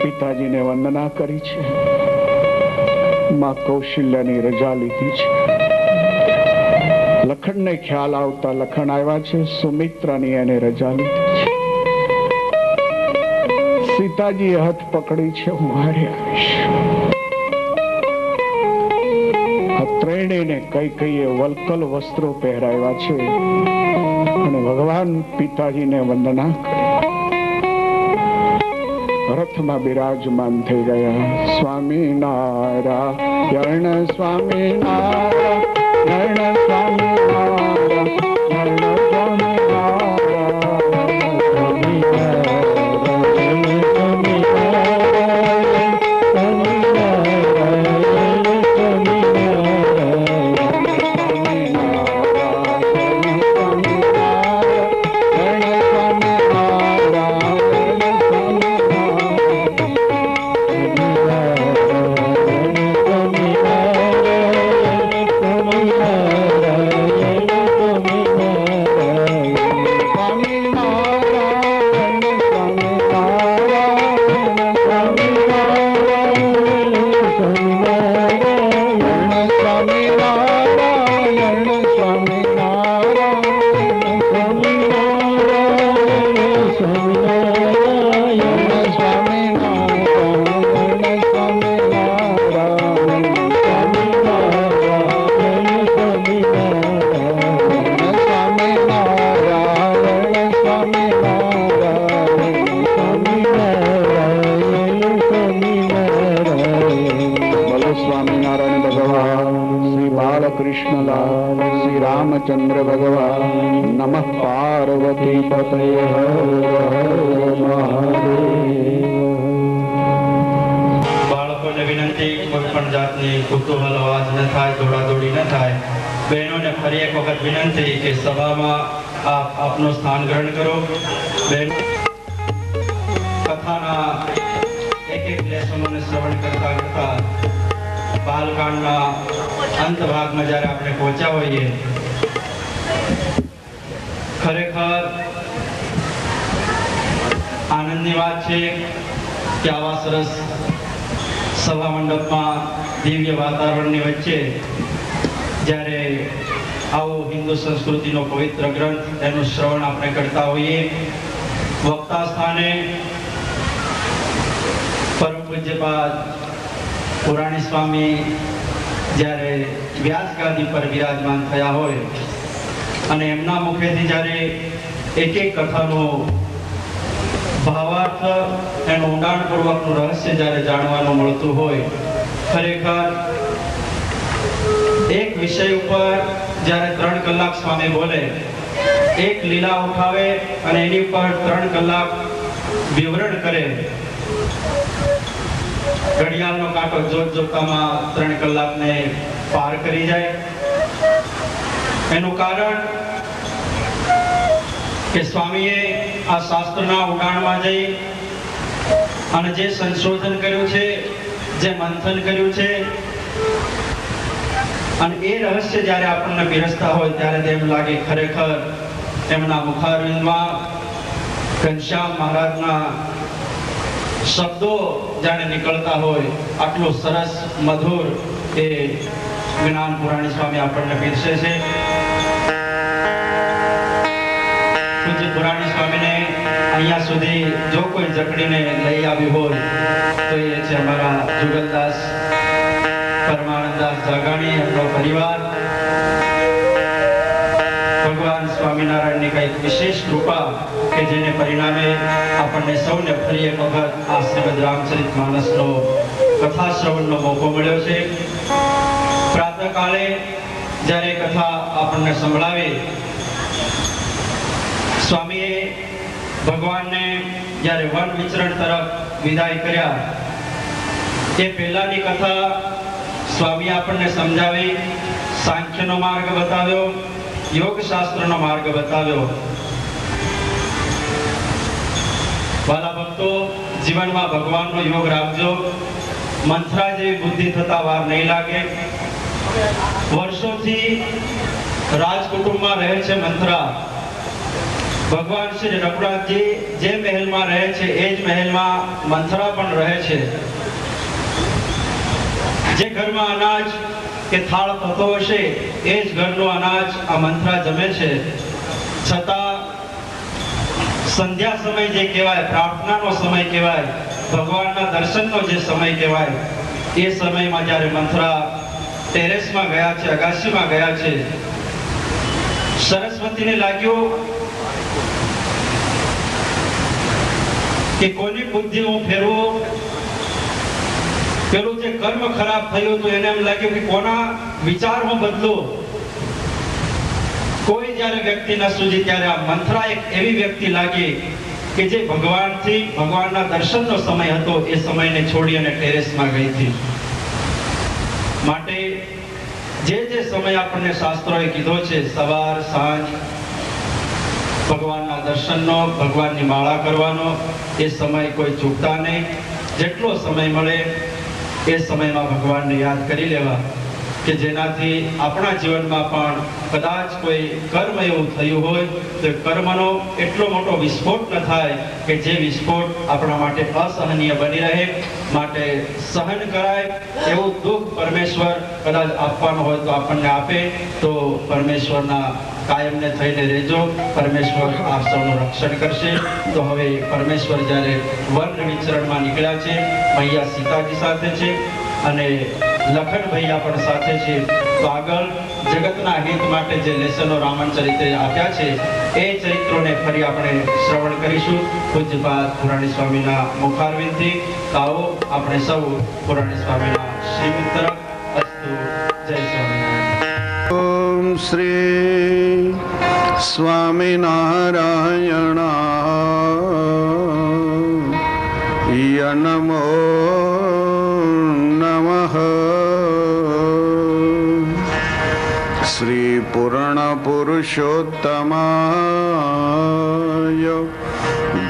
A: પિતાજીને વંદના કરી છે, માં કૌશલ્યાની રજા લીધી છે. લખણને ખ્યાલ આવતા લખણ આવ્યા છે, સુમિત્રાની એને રજા લીધી છે. સીતાજીએ હાથ પકડી છે, હું હારે આવીશ. આ ત્રણેયને કઈ કઈએ વલકલ વસ્ત્રો પહેરાવ્યા છે અને ભગવાન પિતાજીને વંદના કરી રથમાં બિરાજમાન થઈ ગયા. સ્વામી નારાયણ સ્વામી નારાયણ સ્વામી નારાયણ સ્વામી કૃષ્ણલાલ શ્રી રામચંદ્ર ભગવાન. નમઃ પાર્વતી પતયે
B: બાળકોને વિનંતી, કોઈ પણ જાતની કુતૂહલ અવાજ ન થાય, દોડાદોડી ન થાય. બહેનોને ફરી એક વખત વિનંતી કે સભામાં આપનું સ્થાન ગ્રહણ કરો. બહેન કથાના એક લેસનોને શ્રવણ કરતા કરતા બાલકાંડના અંત ભાગમાં જ્યારે આપણે પહોંચ્યા હોઈએ, ખરેખર આનંદની વાત છે કે આવા સરસ સભા મંડપમાં દિવ્ય વાતાવરણની વચ્ચે જ્યારે આવો હિન્દુ સંસ્કૃતિનો પવિત્ર ગ્રંથ એનું શ્રવણ આપણે કરતા હોઈએ, વક્તા સ્થાને પરમ પૂજ્યપાદ પુરાણી સ્વામી જ્યારે વ્યાસ ગાદી પર વિરાજમાન થયા હોય અને એમના મુખેથી જ્યારે એક એક કથાનો ભાવાર્થ, એનું ઊંડાણપૂર્વકનું રહસ્ય જ્યારે જાણવાનું મળતું હોય, ખરેખર એક વિષય ઉપર જ્યારે 3 કલાક સ્વામી બોલે, એક લીલા ઉઠાવે અને એની ઉપર 3 કલાક વિવરણ કરે, ઘડિયાળનો કાંટો જોત જોતામાં 3 કલાકને પાર કરી જાય. એનું કારણ કે સ્વામીએ આ શાસ્ત્રના ઊંડાણમાં જઈ અને જે સંશોધન કર્યું છે, જે મંથન કર્યું છે, અને એ રહસ્ય જ્યારે આપણને બિરસતા હોય ત્યારે તેમ લાગે ખરેખર એમના મુખારવિંદમાં ઘનશ્યામ મહારાજના શબ્દો જાણે નીકળતા હોય, આટલું સરસ મધુર એ જ્ઞાન પુરાણી સ્વામી આપણને પીરસે છે. પૂજ્ય પુરાણી સ્વામીને અહીંયા સુધી જો કોઈ જકડીને લઈ આવ્યું હોય તો એ છે અમારા જુગલદાસ પરમાનંદદાસ જાગાણી, એમનો પરિવાર. ભગવાન સ્વામિનારાયણની કઈક વિશેષ કૃપા કે જેને પરિણામે આપણને સૌને ફરી એક વખત આ શ્રીમદ રામચરિતમાનસનો કથા શ્રવણનો મોકો મળ્યો છે. પ્રાતઃકાળે જ્યારે કથા આપણને સંભળાવી, સ્વામીએ ભગવાનને જ્યારે વન વિચરણ તરફ વિદાય કર્યા, એ પહેલાની કથા સ્વામી આપણને સમજાવી, સાંખ્યનો માર્ગ બતાવ્યો, યોગ શાસ્ત્રનો માર્ગ બતાવ્યો. વાલા ભક્તો, જીવનમાં ભગવાનનો યોગ રાખજો. મંથરા જેવી બુદ્ધિ થતા વાર નહીં લાગે. વર્ષોથી રાજકુટુંબમાં રહે છે મંથરા. ભગવાન શ્રી રઘુનાથજી જે મહેલમાં રહે છે એ જ મહેલમાં મંથરા પણ રહે છે. જે ઘરમાં અનાજ કે થાળ થતો હશે એ જ ઘરનું અનાજ આ મંથરા જમે છે. છતાં સંધ્યા સમય જે કહેવાય, પ્રાર્થનાનો સમય કહેવાય, ભગવાનના દર્શનનો જે સમય કહેવાય, એ સમયમાં જ્યારે મંથરા ટેરેસમાં ગયા છે, અગાશીમાં ગયા છે, સરસ્વતીને લાગ્યું કે કોની બુદ્ધિ હું ફેરવું. પેલું જે કર્મ ખરાબ થયું તો એને એમ લાગ્યું કે કોના વિચાર હું બદલું. કોઈ જ્યારે વ્યક્તિ ન સૂજી ત્યારે આ મંથરા એક એવી વ્યક્તિ લાગી કે જે ભગવાનથી, ભગવાનના દર્શનનો સમય હતો એ સમયને છોડી અને ટેરેસમાં ગઈ હતી. માટે જે જે સમય આપણને શાસ્ત્રોએ કીધો છે, સવાર સાંજ ભગવાનના દર્શનનો, ભગવાનની માળા કરવાનો, એ સમય કોઈ ચૂકતા નહીં. જેટલો સમય મળે એ સમયમાં ભગવાનને યાદ કરી લેવા કે જેનાથી આપણા જીવનમાં પણ કદાચ કોઈ કર્મ એવું થયું હોય તો કર્મનો એટલો મોટો વિસ્ફોટ ન થાય કે જે વિસ્ફોટ આપણા માટે અસહનીય બની રહે. માટે સહન કરાય એવું દુઃખ પરમેશ્વર કદાચ આપવાનું હોય તો આપણને આપે. તો પરમેશ્વરના કાયમને થઈને રહેજો, પરમેશ્વર આપ સૌનું રક્ષણ કરશે. તો હવે પરમેશ્વર જ્યારે વન વિચરણમાં નીકળ્યા છે, મૈયા સીતાજી સાથે છે અને લખન ભૈયા પણ સાથે છે. તો આગળ જગતના હિત માટે જે લેસનો રામન ચરિત્રે આપ્યા છે એ ચરિત્રોને ફરી આપણે શ્રવણ કરીશું પૂજ્યપાદ પુરાણી સ્વામીના મુખારવિંદથી. આવો આપણે સૌ પુરાણી સ્વામીના શ્રીમુખ તરફ. અસ્તુ. જય સ્વામિનારાયણ.
C: ઓમ શ્રી સ્વામિનારાયણાય નમો નમઃ. શ્રી પૂર્ણ પુરુષોત્તમાય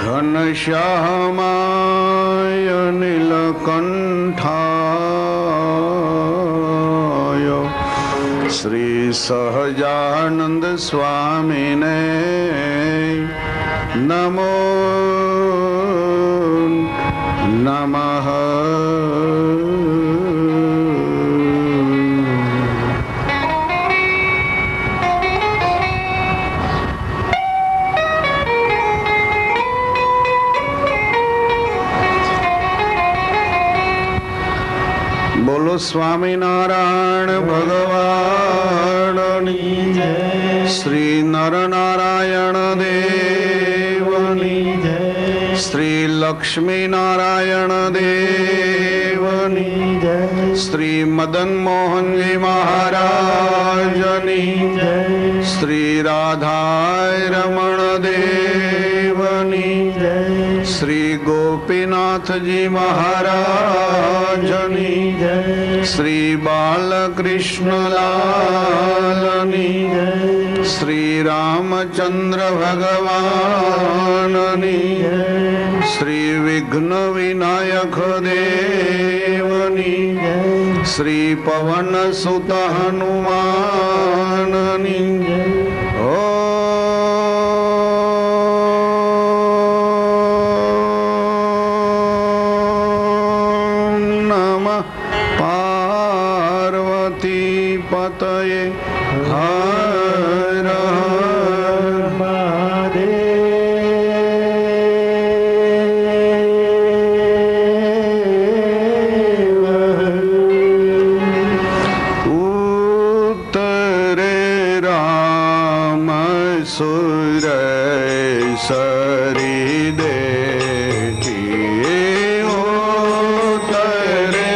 C: ઘનશ્યામાય નીલકંઠાય શ્રી સહજાનંદ સ્વામીને નમો નમઃ. બોલો સ્વામિનારાયણ ભગવાનની જય. શ્રી નરનારાયણ દેવની જય. શ્રી લક્ષ્મી નારાયણ દેવની જય. શ્રી મદન મોહનજી મહારાજની જય. શ્રી રાધાય રમણ દેવની જય. શ્રી ગોપીનાથજી મહારાજની જય. શ્રી બાલકૃષ્ણલાલની જય. શ્રી રામચંદ્ર ભગવાનની જય. શ્રી વિઘ્ન વિનાયક દેવની જય. શ્રી પવન સુત હનુમાનની જય. પતયે હર હર મહાદેવ. ઉત્તરે રામ સુરેશ્વરી દેખી. ઉત્તરે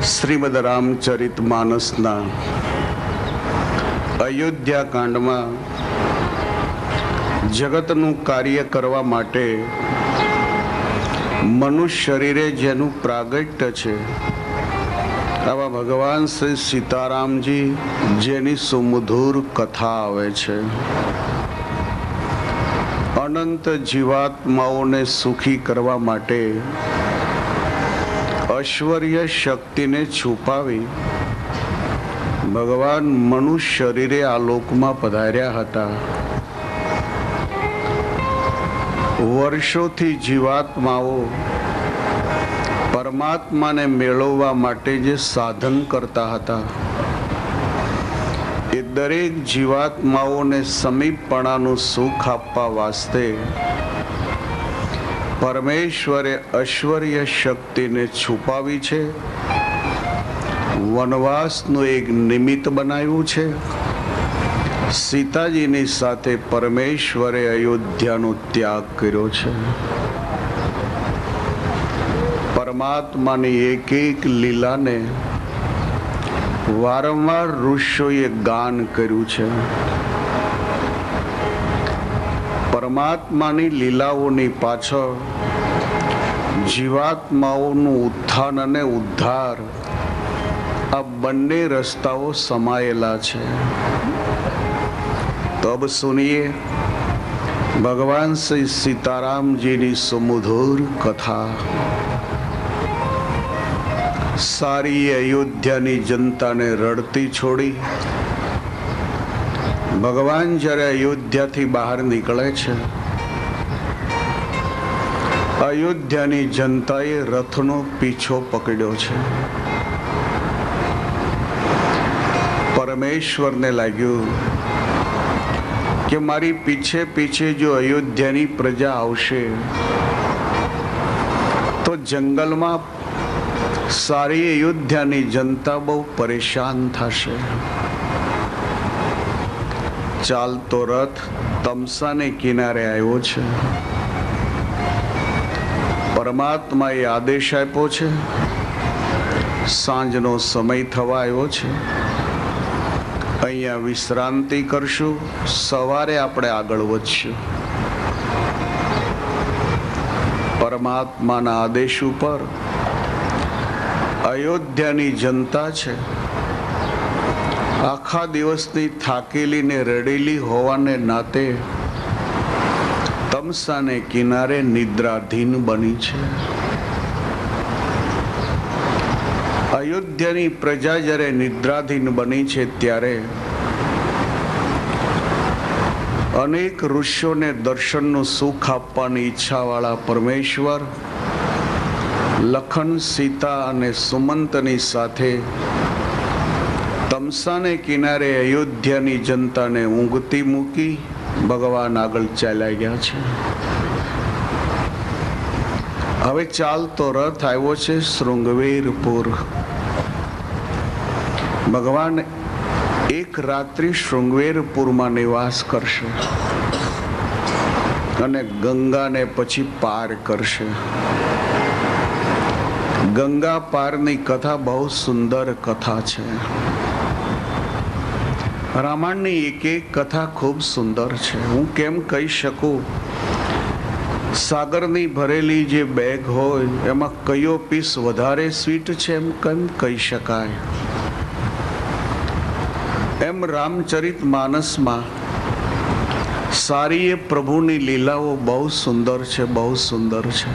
C: શ્રીમદ રામચરિત માનસના અયોધ્યા કાંડમાં જગતનું કાર્ય કરવા માટે મનુષ્ય શરીરે જેનું પ્રાગટ્ય છે, આવા ભગવાન શ્રી સીતારામજી જેની સુમધુર કથા આવે છે, અનંત જીવાત્માઓને સુખી કરવા માટે ઐશ્વર્ય શક્તિને છુપાવી ભગવાન મનુષ્ય શરીરે આ લોકમાં પધાર્યા હતા. વર્ષોથી જીવાત્માઓ પરમાત્માને મેળવવા માટે જે સાધન કરતા હતા, એ દરેક જીવાત્માઓને સમીપપણાનું સુખ આપવા વાસ્તે પરમેશ્વરે ઐશ્વર્ય શક્તિને છુપાવી છે, વનવાસનું એક નિમિત્ત બનાવ્યું છે. સીતાજીની સાથે પરમેશ્વરે અયોધ્યાનો ત્યાગ કર્યો છે. પરમાત્માની એક એક લીલાને વારંવાર ઋષિઓએ ગાન કર્યું છે. પરમાત્માની લીલાઓની પાછળ જીવાત્માઓનું ઉત્થાન અને ઉદ્ધાર, આ બંને રસ્તાઓ સમાયેલા છે. તબ સુનિએ ભગવાન શ્રી સીતારામજીની સુમધુર કથા. સારી અયોધ્યાની જનતાને રડતી છોડી ભગવાન જ્યારે અયોધ્યાથી બહાર નીકળે છે, અયોધ્યાની જનતાએ રથનો પીછો પકડ્યો છે. પરમેશ્વરને લાગ્યું કે મારી પીછે પીછે જો અયોધ્યાની પ્રજા આવશે તો જંગલમાં સારી અયોધ્યાની જનતા બહુ પરેશાન થશે. ચાલતો રથ તમસાને કિનારે આવ્યો છે. પરમાત્માએ આદેશ આપ્યો છે, સાંજનો સમય થવા આવ્યો છે, અહીંયા વિશ્રાંતિ કરશું, સવારે આપણે આગળ વધશું. પરમાત્માના આદેશ ઉપર અયોધ્યાની જનતા છે, આખા દિવસની થાકેલી ને રડેલી હોવાને નાતે તમસાને કિનારે નિદ્રાધીન બની છે. અયોધ્યાની પ્રજા જ્યારે નિદ્રાધીન બની છે ત્યારે અનેક ઋષિઓને દર્શનનું સુખ આપવાની ઈચ્છાવાળા પરમેશ્વર લખન, સીતા અને સુમંતની સાથે તમસાને કિનારે અયોધ્યાની જનતાને ઊંઘતી મૂકી ભગવાન આગળ ચાલ્યા ગયા છે. હવે ચાલતો રથ આવ્યો છે શૃંગવેરપુર. ભગવાન એક રાત્રિ શૃંગવેરપુરમાં નિવાસ કરશે અને ગંગાને પછી પાર કરશે. ગંગા પારની કથા બહુ સુંદર કથા છે. રામાયણની એક એક કથા ખૂબ સુંદર છે. હું કેમ કહી શકું, સાગરની ભરેલી જે બેગ હોય એમાં કયો પીસ વધારે સ્વીટ છે એમ કેમ કહી શકાય. એમ રામચરિત માનસમાં સારી એ પ્રભુની લીલાઓ બહુ સુંદર છે, બહુ સુંદર છે.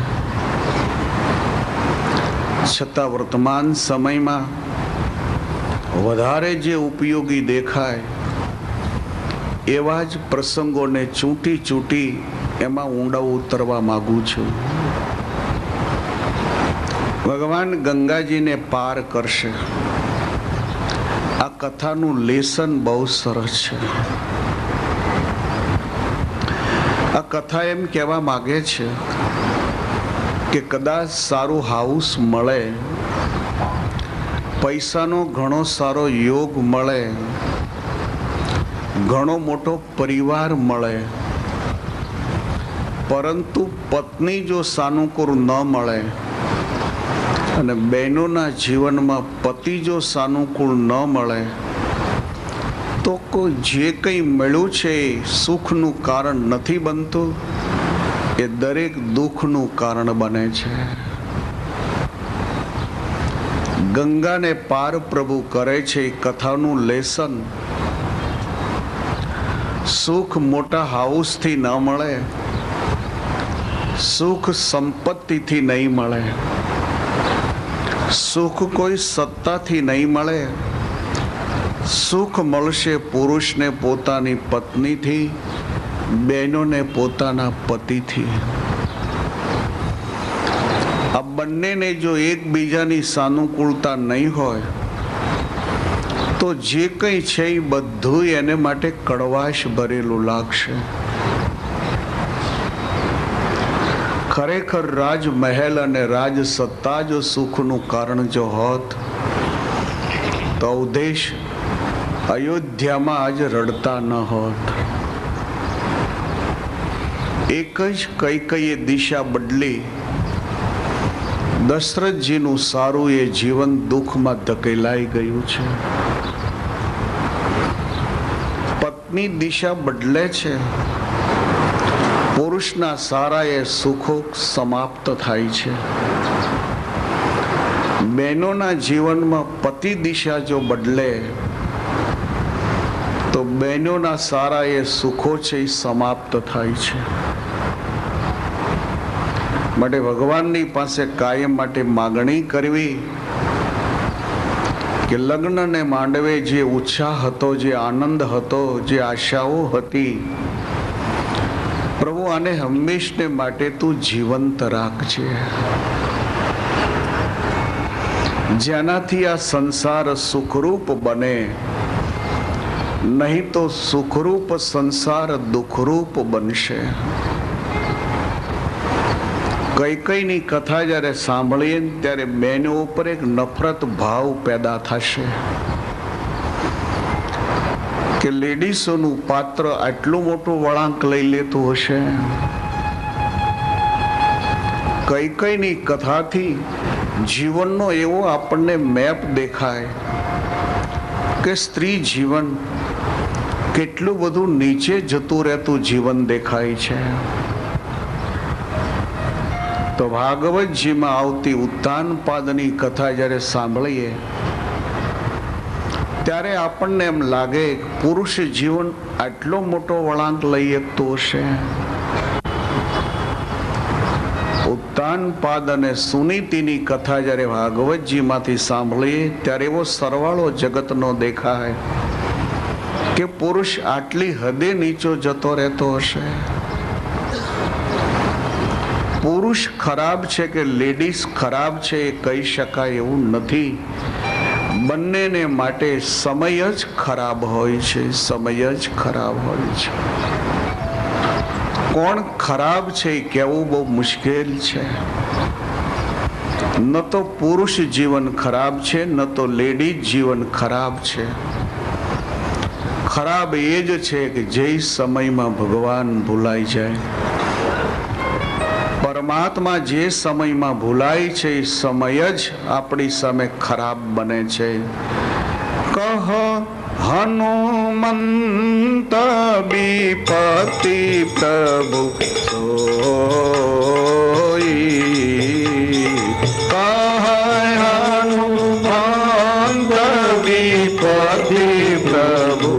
C: છતાં વર્તમાન સમયમાં વધારે જે ઉપયોગી દેખાય એવા જ પ્રસંગોને ચૂંટી ચૂંટી એમાં ઊંડા ઉતરવા માંગુ છું. ભગવાન ગંગાજીને પાર કરશે. આ કથાનું લેસન બહુ સરસ છે. આ કથા એમ કહેવા માંગે છે કે કદાચ સારું હાઉસ મળે, પૈસાનો ઘણો સારો યોગ મળે, ઘણો મોટો પરિવાર મળે, પરંતુ પત્ની જો સાનુકૂળ ન મળે અને બહેનોના જીવનમાં પતિ જો સાનુકૂળ ન મળે તો જે કંઈ મળ્યું છે એ સુખનું કારણ નથી બનતું, એ દરેક દુઃખનું કારણ બને છે. ગંગાને પાર પ્રભુ કરે છે. એ કથાનું લેસન, સુખ મોટા હાઉસથી ન મળે, સુખ સંપત્તિથી નહીં મળે, સુખ કોઈ સત્તાથી નહીં મળે. સુખ મળશે પુરુષને પોતાની પત્નીથી, બહેનોને પોતાના પતિથી. આ બંનેને જો એકબીજાની સાનુકૂળતા નહીં હોય તો જે કંઈ છે એ બધું એને માટે કડવાશ ભરેલું લાગશે. ખરેખર રાજમહેલ અને રાજસત્તા જો સુખનું કારણ જો હોત તો અવધેશ અયોધ્યામાં આજ રડતા ન હોત. એક જ કૈકેયીએ દિશા બદલી. દશરથજીનું સારું એ જીવન દુઃખમાં ધકેલાઈ ગયું છે. પત્ની દિશા બદલે છે, પુરુષના સારા એ સુખો સમાપ્ત થાય છે. બહેનોના જીવનમાં પતિ દિશા જો બદલે તો બહેનોના સારા એ સુખો છે એ સમાપ્ત થાય છે. માટે ભગવાનની પાસે કાયમ માટે માગણી કરવી કે લગ્નને માંડવે જે ઉત્સાહ હતો, જે આનંદ હતો, જે આશાઓ હતી, પ્રભુ આને હંમેશને માટે તું જીવંત રાખજે, જેનાથી આ સંસાર સુખરૂપ બને. નહીં તો સુખરૂપ સંસાર દુઃખરૂપ બનશે. કૈકેયીની કથા જ્યારે સાંભળીએ ત્યારે બહેનો ઉપર એક નફરત ભાવ પેદા થશે કે લેડીસોનું પાત્ર આટલું મોટું વળાંક લઈ લેતું હશે. કૈકેયીની કથાથી જીવનનો એવો આપણને મેપ દેખાય કે સ્ત્રી જીવન કેટલું બધું નીચે જતું રહેતું જીવન દેખાય છે. તો ભાગવતજીમાં આવતી ઉત્તાનપાદની કથા જ્યારે સાંભળીએ ત્યારે આપણને એમ લાગે પુરુષ જીવન આટલો મોટો વળાંક લઈ શકતું હશે. ઉત્તાનપાદ અને સુનીતિની કથા જ્યારે ભાગવતજીમાંથી સાંભળીએ ત્યારે એવો સરવાળો જગતનો દેખાય કે પુરુષ આટલી હદે નીચો જતો રહેતો હશે. પુરુષ ખરાબ છે કે લેડીઝ ખરાબ છે એ કહી શકાય એવું નથી. બંનેને માટે સમય જ ખરાબ હોય છે, સમય જ ખરાબ હોય છે. કોણ ખરાબ છે એ કહેવું બહુ મુશ્કેલ છે. ન તો પુરુષ જીવન ખરાબ છે, ન તો લેડીઝ જીવન ખરાબ છે. ખરાબ એ જ છે કે જે સમયમાં ભગવાન ભૂલાઈ જાય. પરમાત્મા જે સમયમાં ભૂલાય છે એ સમય જ આપણી સામે ખરાબ બને છે. કહ હનુમંત વિપતિ પ્રભુ સોઈ. કહ હનુમંત વિપતિ પ્રભુ